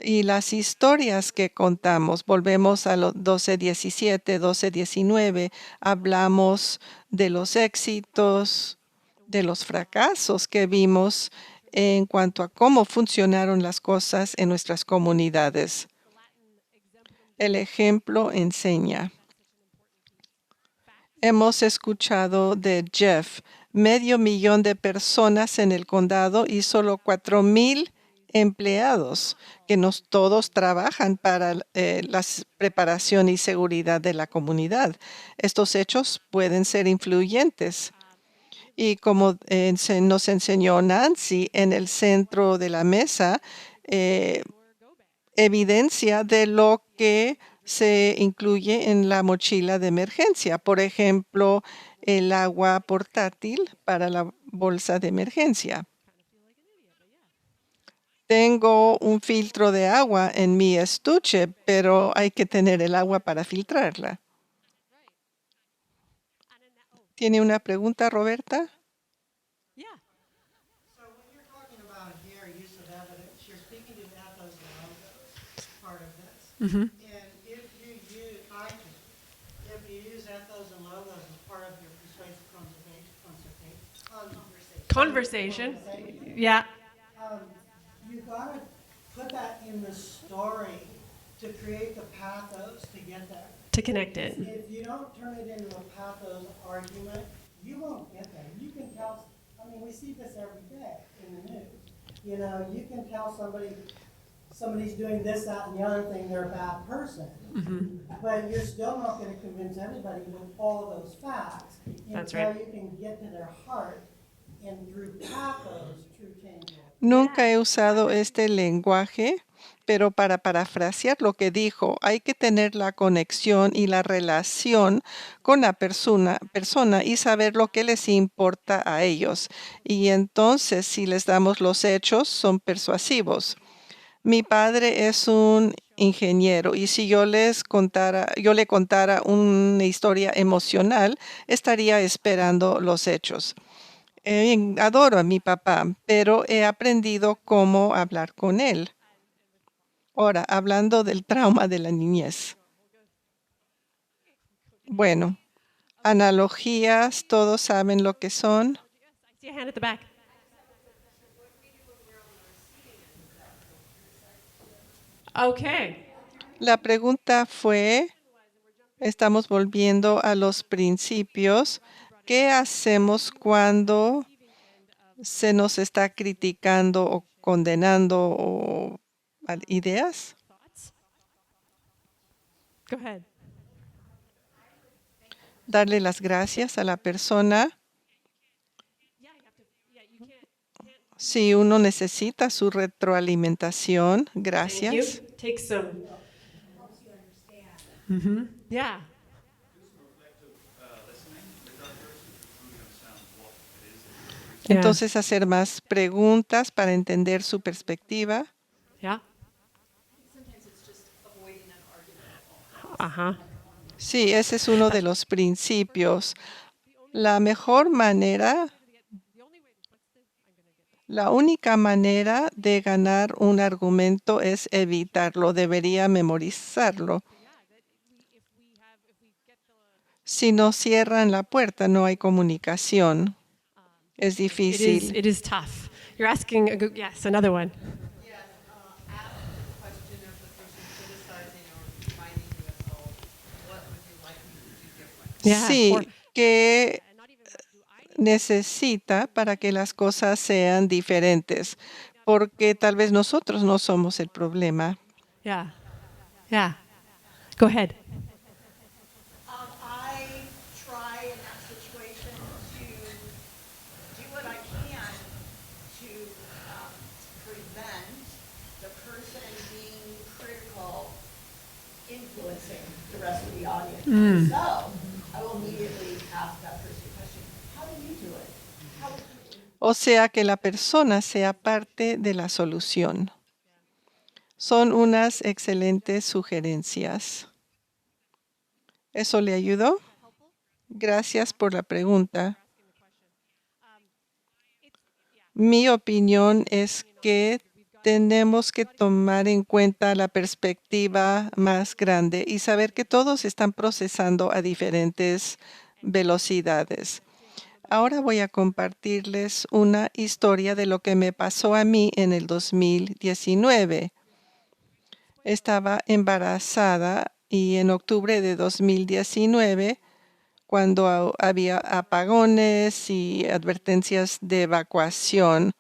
Y las historias que contamos, volvemos a los 12:17, 12:19, hablamos de los éxitos, de los fracasos que vimos en cuanto a cómo funcionaron las cosas en nuestras comunidades. El ejemplo enseña. Hemos escuchado de Jeff, medio millón de personas en el condado y solo 4,000 empleados que todos trabajan para la preparación y seguridad de la comunidad. Estos hechos pueden ser influyentes. Y como nos enseñó Nancy en el centro de la mesa, evidencia de lo que se incluye en la mochila de emergencia. Por ejemplo, el agua portátil para la bolsa de emergencia. Tengo un filtro de agua en mi estuche, pero hay que tener el agua para filtrarla. ¿Tiene una pregunta, Roberta? So when you're talking about here, use of evidence, you're speaking to ethos and logos, part of this. And if you use, if you use ethos and logos as part of your persuasive Conversation. Yeah. you gotta put that in the story to create the pathos to get there. To connect it. If you don't turn it into a pathos argument, you won't get there. You can tell, I mean, we see this every day in the news. You know, you can tell somebody's doing this, that, and the other thing, they're a bad person. But you're still not gonna convince anybody with all of those facts That's until right. you can get to their heart, and through pathos, true change will. Nunca he usado este lenguaje, pero para parafrasear lo que dijo, hay que tener la conexión y la relación con la persona y saber lo que les importa a ellos. Y entonces, si les damos los hechos, son persuasivos. Mi padre es un ingeniero y si yo le contara una historia emocional, estaría esperando los hechos. Adoro a mi papá, pero he aprendido cómo hablar con él. Ahora, hablando del trauma de la niñez. Bueno, analogías, todos saben lo que son. I see a hand at the back. Okay. La pregunta fue, estamos volviendo a los principios. ¿Qué hacemos cuando se nos está criticando o condenando o ideas? Thoughts? Go ahead. Darle las gracias a la persona. Si uno necesita su retroalimentación, Thank gracias. you. Take some. Yeah. Yeah. Entonces, hacer más preguntas para entender su perspectiva. Yeah. Uh-huh. Sí, ese es uno de los principios. La mejor manera, la única manera de ganar un argumento es evitarlo. Debería memorizarlo. Si no cierran la puerta, no hay comunicación. Es difícil. It is tough. You're asking yes, another one. Yes, ask the question of the person criticizing or finding you assault. What would you like me to do different? Yeah. Sí, or- que necesita para que las cosas sean diferentes, porque tal vez nosotros no somos el problema. yeah. Yeah. Go ahead. I try in that situation to do what I can to prevent the person being critical influencing the rest of the audience. So I will immediately ask that person a question. How do you do it? How would you? O sea, que la persona sea parte de la solución. Son unas excelentes sugerencias. ¿Eso le ayudó? Gracias por la pregunta. Mi opinión es que tenemos que tomar en cuenta la perspectiva más grande y saber que todos están procesando a diferentes velocidades. Ahora voy a compartirles una historia de lo que me pasó a mí en el 2019. Estaba embarazada y en octubre de 2019, cuando había apagones y advertencias de evacuación.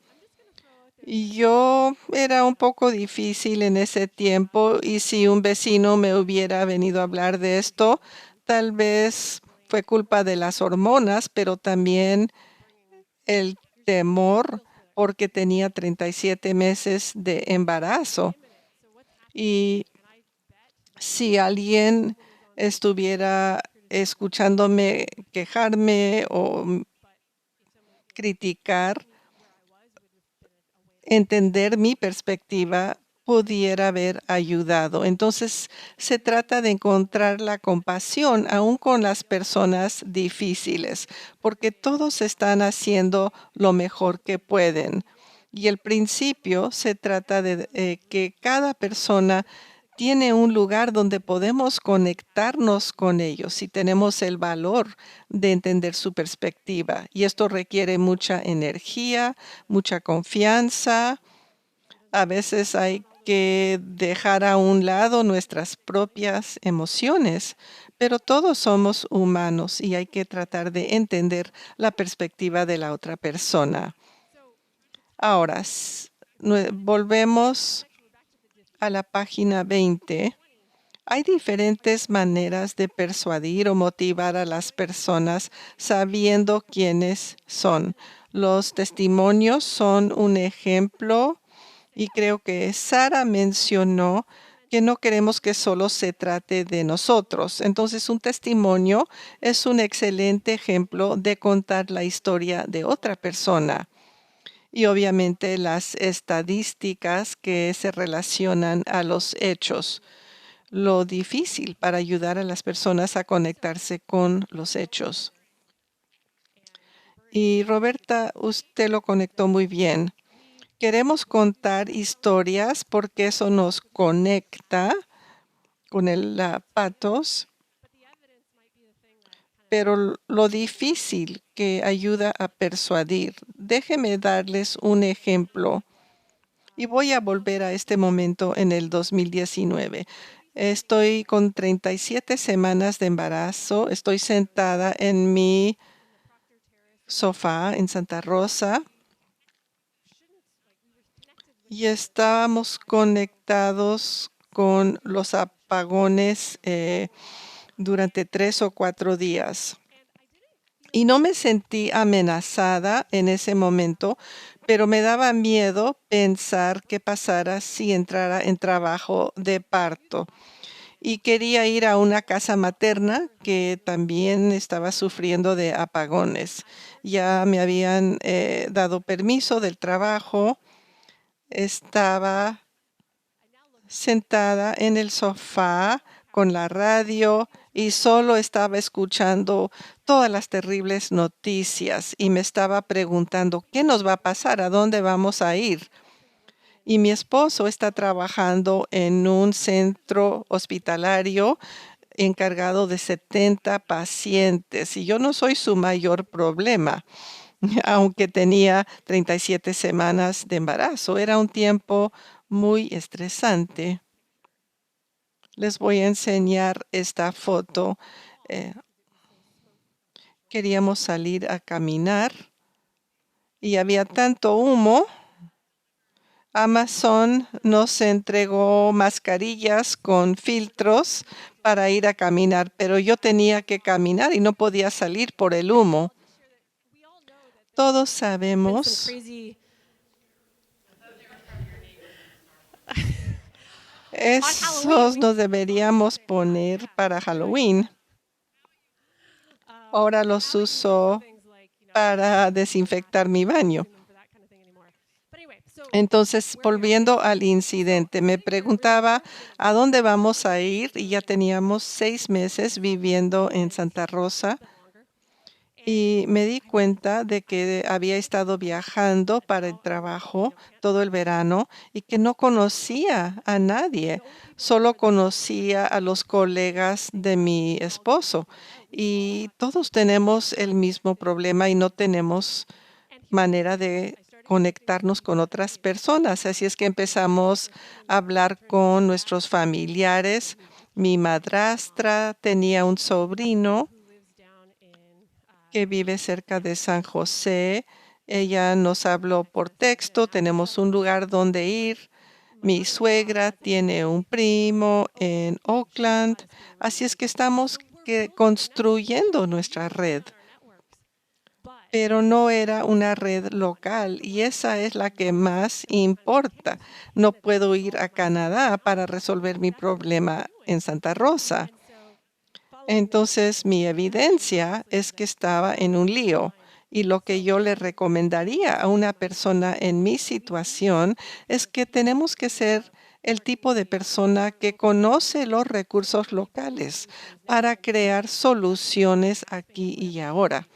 Y yo era un poco difícil en ese tiempo y si un vecino me hubiera venido a hablar de esto, tal vez fue culpa de las hormonas, pero también el temor porque tenía 37 meses de embarazo. Y si alguien estuviera escuchándome quejarme o criticar, entender mi perspectiva pudiera haber ayudado. Entonces, se trata de encontrar la compasión aún con las personas difíciles, porque todos están haciendo lo mejor que pueden. Y el principio se trata de que cada persona tiene un lugar donde podemos conectarnos con ellos si tenemos el valor de entender su perspectiva. Y esto requiere mucha energía, mucha confianza. A veces hay que dejar a un lado nuestras propias emociones, pero todos somos humanos y hay que tratar de entender la perspectiva de la otra persona. Ahora, volvemos a la página 20. Hay diferentes maneras de persuadir o motivar a las personas sabiendo quiénes son. Los testimonios son un ejemplo y creo que Sara mencionó que no queremos que solo se trate de nosotros. Entonces, un testimonio es un excelente ejemplo de contar la historia de otra persona. Y obviamente las estadísticas que se relacionan a los hechos. Lo difícil para ayudar a las personas a conectarse con los hechos. Y Roberta, usted lo conectó muy bien. Queremos contar historias porque eso nos conecta con el patos, pero lo difícil que ayuda a persuadir. Déjeme darles un ejemplo. Y voy a volver a este momento en el 2019. Estoy con 37 semanas de embarazo. Estoy sentada en mi sofá en Santa Rosa y estábamos conectados con los apagones durante 3 o 4 días. Y no me sentí amenazada en ese momento, pero me daba miedo pensar qué pasara si entrara en trabajo de parto. Y quería ir a una casa materna que también estaba sufriendo de apagones. Ya me habían dado permiso del trabajo. Estaba sentada en el sofá con la radio y solo estaba escuchando todas las terribles noticias y me estaba preguntando, ¿qué nos va a pasar? ¿A dónde vamos a ir? Y mi esposo está trabajando en un centro hospitalario encargado de 70 pacientes y yo no soy su mayor problema, aunque tenía 37 semanas de embarazo. Era un tiempo muy estresante. Les voy a enseñar esta foto. Queríamos salir a caminar y había tanto humo. Amazon nos entregó mascarillas con filtros para ir a caminar, pero yo tenía que caminar y no podía salir por el humo. Todos sabemos esos nos deberíamos poner para Halloween. Ahora los uso para desinfectar mi baño. Entonces, volviendo al incidente, me preguntaba a dónde vamos a ir y ya teníamos 6 meses viviendo en Santa Rosa y me di cuenta de que había estado viajando para el trabajo todo el verano y que no conocía a nadie, solo conocía a los colegas de mi esposo y todos tenemos el mismo problema y no tenemos manera de conectarnos con otras personas. Así es que empezamos a hablar con nuestros familiares. Mi madrastra tenía un sobrino que vive cerca de San José. Ella nos habló por texto, tenemos un lugar donde ir. Mi suegra tiene un primo en Oakland, así es que estamos construyendo nuestra red, pero no era una red local y esa es la que más importa. No puedo ir a Canadá para resolver mi problema en Santa Rosa. Entonces, mi evidencia es que estaba en un lío. Y lo que yo le recomendaría a una persona en mi situación es que tenemos que ser el tipo de persona que conoce los recursos locales para crear soluciones aquí y ahora.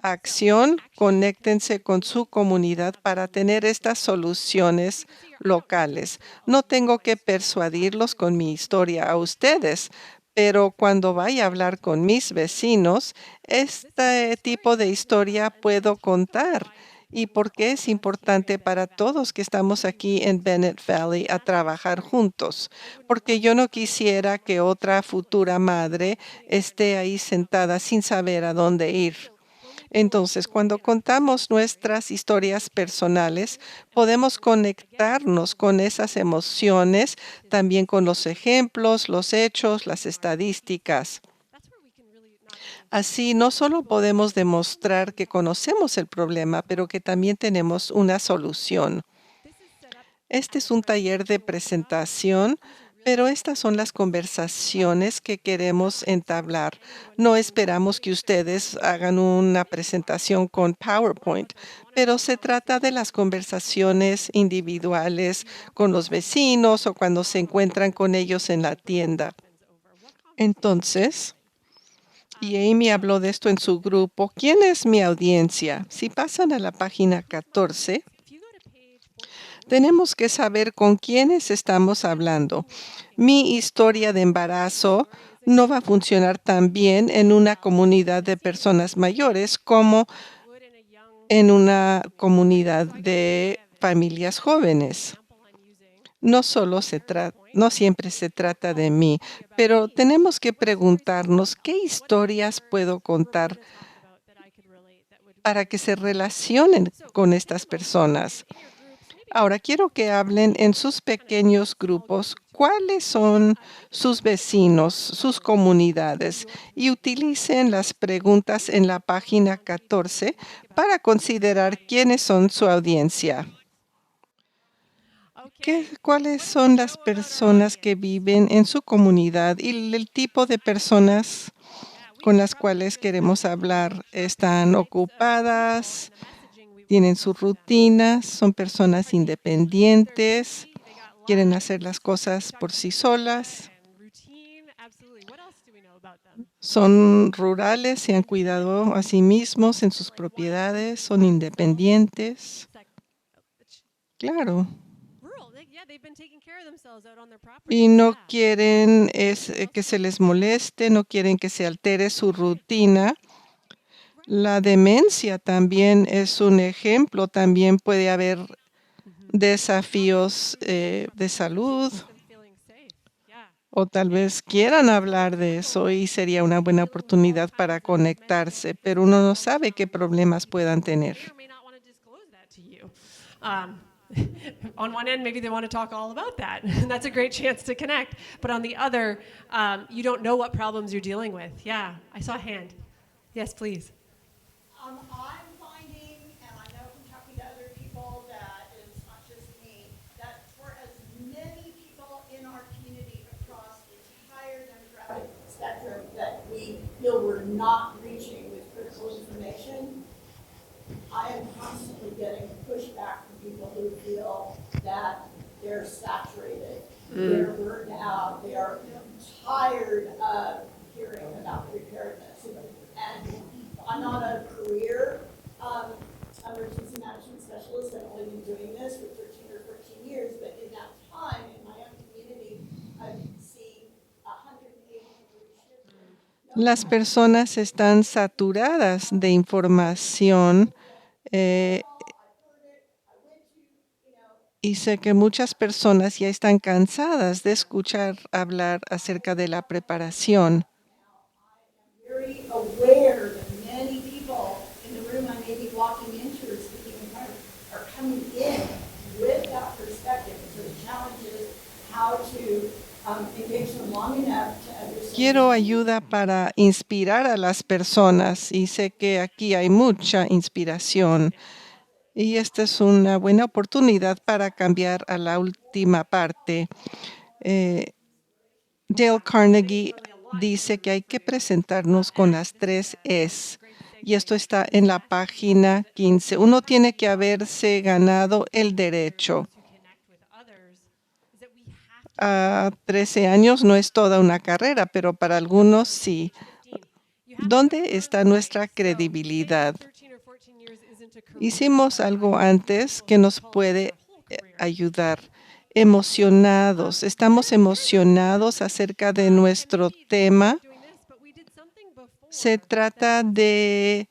Acción, conéctense con su comunidad para tener estas soluciones locales. No tengo que persuadirlos con mi historia a ustedes, pero cuando vaya a hablar con mis vecinos, este tipo de historia puedo contar. ¿Y por qué es importante para todos que estamos aquí en Bennett Valley a trabajar juntos? Porque yo no quisiera que otra futura madre esté ahí sentada sin saber a dónde ir. Entonces, cuando contamos nuestras historias personales, podemos conectarnos con esas emociones, también con los ejemplos, los hechos, las estadísticas. Así, no solo podemos demostrar que conocemos el problema, pero que también tenemos una solución. Este es un taller de presentación, pero estas son las conversaciones que queremos entablar. No esperamos que ustedes hagan una presentación con PowerPoint, pero se trata de las conversaciones individuales con los vecinos o cuando se encuentran con ellos en la tienda. Entonces, y Amy habló de esto en su grupo, ¿quién es mi audiencia? Si pasan a la página 14, tenemos que saber con quiénes estamos hablando. Mi historia de embarazo no va a funcionar tan bien en una comunidad de personas mayores como en una comunidad de familias jóvenes. No siempre se trata de mí, pero tenemos que preguntarnos qué historias puedo contar para que se relacionen con estas personas. Ahora, quiero que hablen en sus pequeños grupos cuáles son sus vecinos, sus comunidades, y utilicen las preguntas en la página 14 para considerar quiénes son su audiencia. ¿Cuáles son las personas que viven en su comunidad y el tipo de personas con las cuales queremos hablar? ¿Están ocupadas? ¿Tienen sus rutinas? ¿Son personas independientes? ¿Quieren hacer las cosas por sí solas? ¿Son rurales? ¿Se han cuidado a sí mismos en sus propiedades? ¿Son independientes? Claro. Y no quieren que se les moleste, no quieren que se altere su rutina. La demencia también es un ejemplo. También puede haber desafíos de salud. O tal vez quieran hablar de eso y sería una buena oportunidad para conectarse, pero uno no sabe qué problemas puedan tener. On one end, maybe they want to talk all about that. That's a great chance to connect. But on the other, you don't know what problems you're dealing with. Yeah, I saw a hand. Yes, please. I'm finding, and I know from talking to other people, that it's not just me, that for as many people in our community across the entire demographic spectrum that we feel we're not reaching with critical information, I am constantly getting pushback from people who feel that they're saturated, they're burned out, they are tired of hearing about preparedness. And I'm not a career emergency management specialist. I've only been doing this for 13 or 14 years, but in that time, in my own community, I've seen 180 leadership. Las personas están saturadas de información y sé que muchas personas ya están cansadas de escuchar hablar acerca de la preparación. Very aware that how to engage them long enough to understand. Quiero ayuda para inspirar a las personas y sé que aquí hay mucha inspiración. Y esta es una buena oportunidad para cambiar a la última parte. Dale Carnegie dice que hay que presentarnos con las 3 Es. Y esto está en la página 15. Uno tiene que haberse ganado el derecho. A 13 años no es toda una carrera, pero para algunos sí. ¿Dónde está nuestra credibilidad? Hicimos algo antes que nos puede ayudar. Emocionados. Estamos emocionados acerca de nuestro tema. Se trata de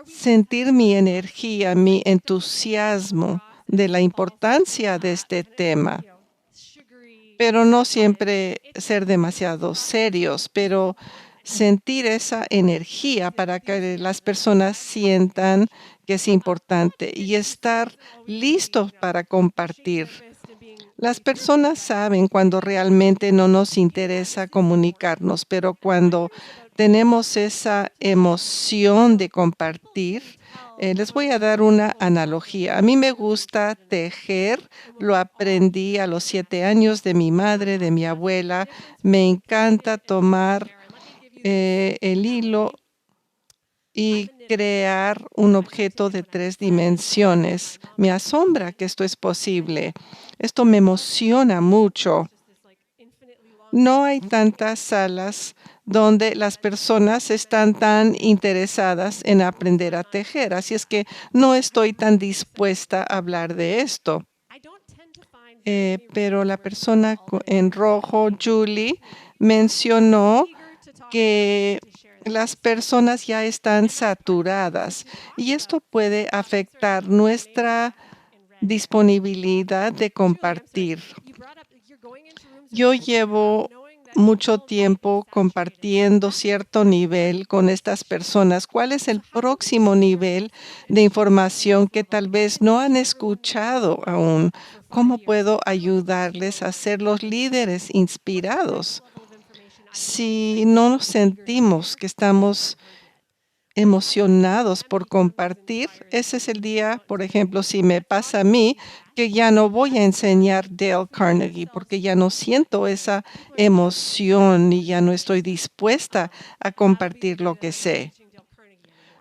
sentir mi energía, mi entusiasmo de la importancia de este tema. Pero no siempre ser demasiado serios, pero sentir esa energía para que las personas sientan que es importante y estar listos para compartir. Las personas saben cuando realmente no nos interesa comunicarnos, pero cuando tenemos esa emoción de compartir, les voy a dar una analogía. A mí me gusta tejer, lo aprendí a los 7 años de mi madre, de mi abuela. Me encanta tomar el hilo y crear un objeto de 3 dimensiones. Me asombra que esto es posible. Esto me emociona mucho. No hay tantas salas donde las personas están tan interesadas en aprender a tejer, así es que no estoy tan dispuesta a hablar de esto. Pero la persona en rojo, Julie, mencionó que las personas ya están saturadas y esto puede afectar nuestra disponibilidad de compartir. Yo llevo mucho tiempo compartiendo cierto nivel con estas personas. ¿Cuál es el próximo nivel de información que tal vez no han escuchado aún? ¿Cómo puedo ayudarles a ser los líderes inspirados? Si no nos sentimos que estamos emocionados por compartir, ese es el día, por ejemplo, si me pasa a mí, que ya no voy a enseñar Dale Carnegie porque ya no siento esa emoción y ya no estoy dispuesta a compartir lo que sé.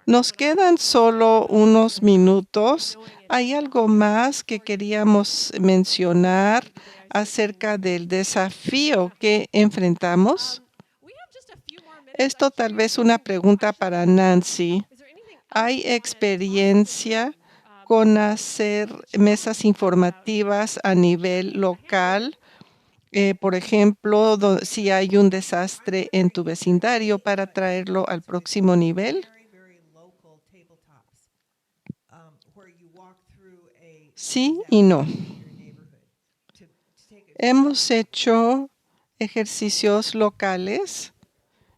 Nos quedan solo unos minutos. ¿Hay algo más que queríamos mencionar acerca del desafío que enfrentamos? Esto tal vez una pregunta para Nancy. ¿Hay experiencia con hacer mesas informativas a nivel local? Por ejemplo, si hay un desastre en tu vecindario para traerlo al próximo nivel. Sí y no. Hemos hecho ejercicios locales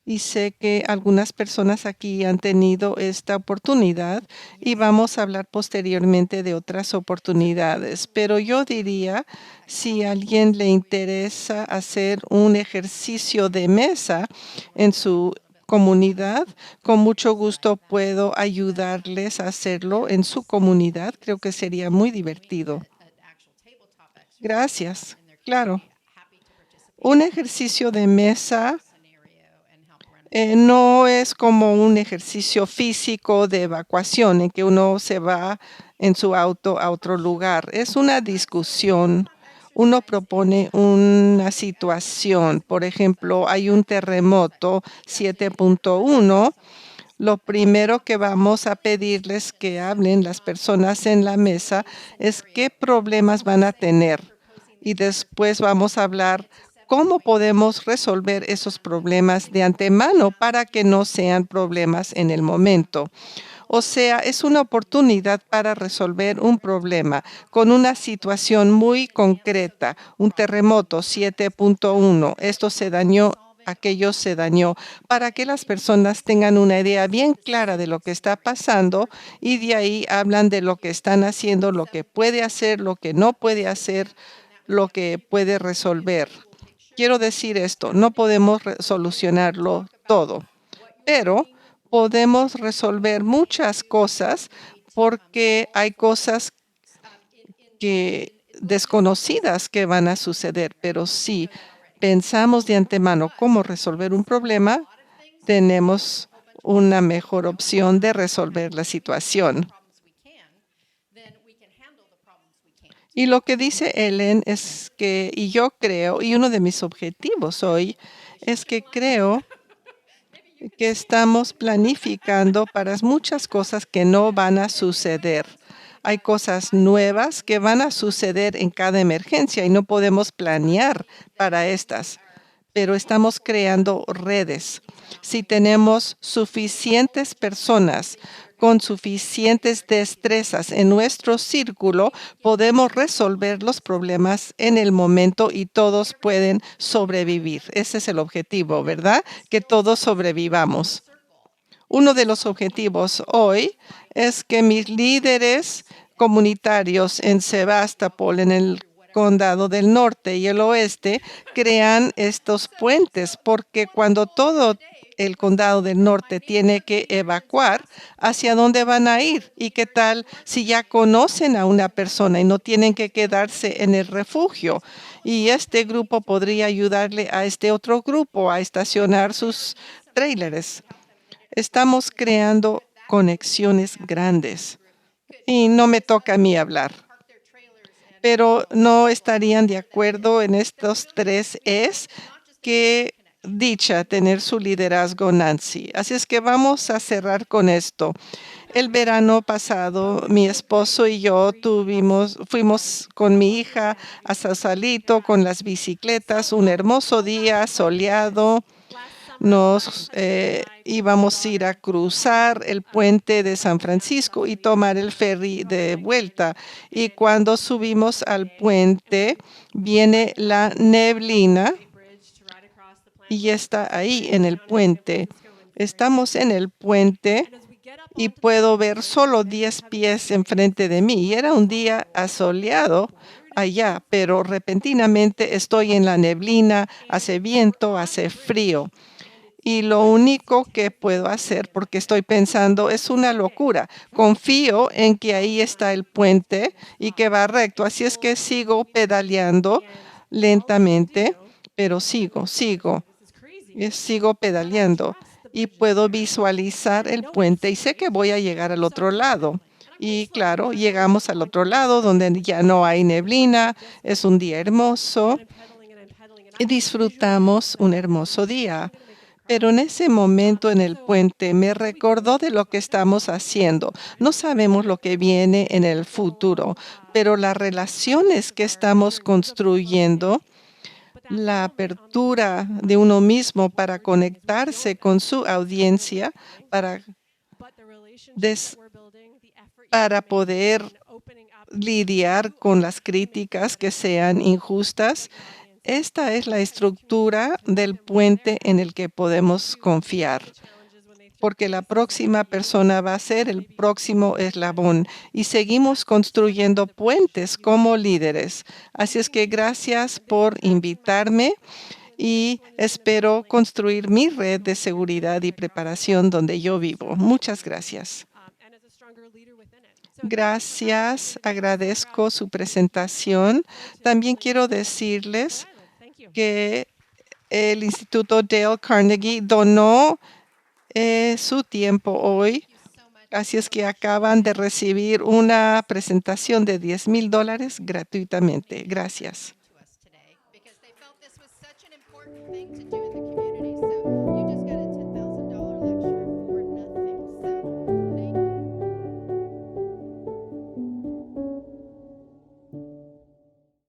y sé que algunas personas aquí han tenido esta oportunidad y vamos a hablar posteriormente de otras oportunidades. Pero yo diría, si a alguien le interesa hacer un ejercicio de mesa en su comunidad, con mucho gusto puedo ayudarles a hacerlo en su comunidad. Creo que sería muy divertido. Gracias. Claro. Un ejercicio de mesa no es como un ejercicio físico de evacuación en que uno se va en su auto a otro lugar. Es una discusión. Uno propone una situación. Por ejemplo, hay un terremoto 7.1. Lo primero que vamos a pedirles que hablen las personas en la mesa es qué problemas van a tener. Y después vamos a hablar cómo podemos resolver esos problemas de antemano para que no sean problemas en el momento. O sea, es una oportunidad para resolver un problema con una situación muy concreta. Un terremoto 7.1. Esto se dañó, aquello se dañó, para que las personas tengan una idea bien clara de lo que está pasando y de ahí hablan de lo que están haciendo, lo que puede hacer, lo que no puede hacer. lo que puede resolver. Quiero decir esto, no podemos solucionarlo todo, pero podemos resolver muchas cosas porque hay cosas desconocidas que van a suceder. Pero si pensamos de antemano cómo resolver un problema, tenemos una mejor opción de resolver la situación. Y lo que dice Ellen es que, y yo creo, y uno de mis objetivos hoy es que creo que estamos planificando para muchas cosas que no van a suceder. Hay cosas nuevas que van a suceder en cada emergencia y no podemos planear para estas, pero estamos creando redes. Si tenemos suficientes personas con suficientes destrezas en nuestro círculo, podemos resolver los problemas en el momento y todos pueden sobrevivir. Ese es el objetivo, ¿verdad? Que todos sobrevivamos. Uno de los objetivos hoy es que mis líderes comunitarios en Sebastopol, en el condado del norte y el oeste, crean estos puentes, porque cuando todo el condado del norte tiene que evacuar, ¿hacia dónde van a ir? ¿Y qué tal si ya conocen a una persona y no tienen que quedarse en el refugio? Y este grupo podría ayudarle a este otro grupo a estacionar sus tráileres. Estamos creando conexiones grandes y no me toca a mí hablar. Pero no estarían de acuerdo en estos 3 es que dicha tener su liderazgo Nancy. Así es que vamos a cerrar con esto. El verano pasado, mi esposo y yo fuimos con mi hija a Sausalito con las bicicletas, un hermoso día soleado. Nos íbamos a ir a cruzar el puente de San Francisco y tomar el ferry de vuelta. Y cuando subimos al puente, viene la neblina y está ahí en el puente. Estamos en el puente y puedo ver solo 10 pies enfrente de mí. Y era un día asoleado allá, pero repentinamente estoy en la neblina, hace viento, hace frío. Y lo único que puedo hacer, porque estoy pensando, es una locura. Confío en que ahí está el puente y que va recto. Así es que sigo pedaleando lentamente, pero sigo pedaleando y puedo visualizar el puente y sé que voy a llegar al otro lado. Y claro, llegamos al otro lado donde ya no hay neblina, es un día hermoso y disfrutamos un hermoso día. Pero en ese momento en el puente me recordó de lo que estamos haciendo. No sabemos lo que viene en el futuro, pero las relaciones que estamos construyendo, la apertura de uno mismo para conectarse con su audiencia, para poder lidiar con las críticas que sean injustas. Esta es la estructura del puente en el que podemos confiar, porque la próxima persona va a ser el próximo eslabón y seguimos construyendo puentes como líderes. Así es que gracias por invitarme y espero construir mi red de seguridad y preparación donde yo vivo. Muchas gracias. Gracias, agradezco su presentación. También quiero decirles que el Instituto Dale Carnegie donó su tiempo hoy. Así es que acaban de recibir una presentación de $10,000 gratuitamente. Gracias. To us today because they felt this was such an important thing to do.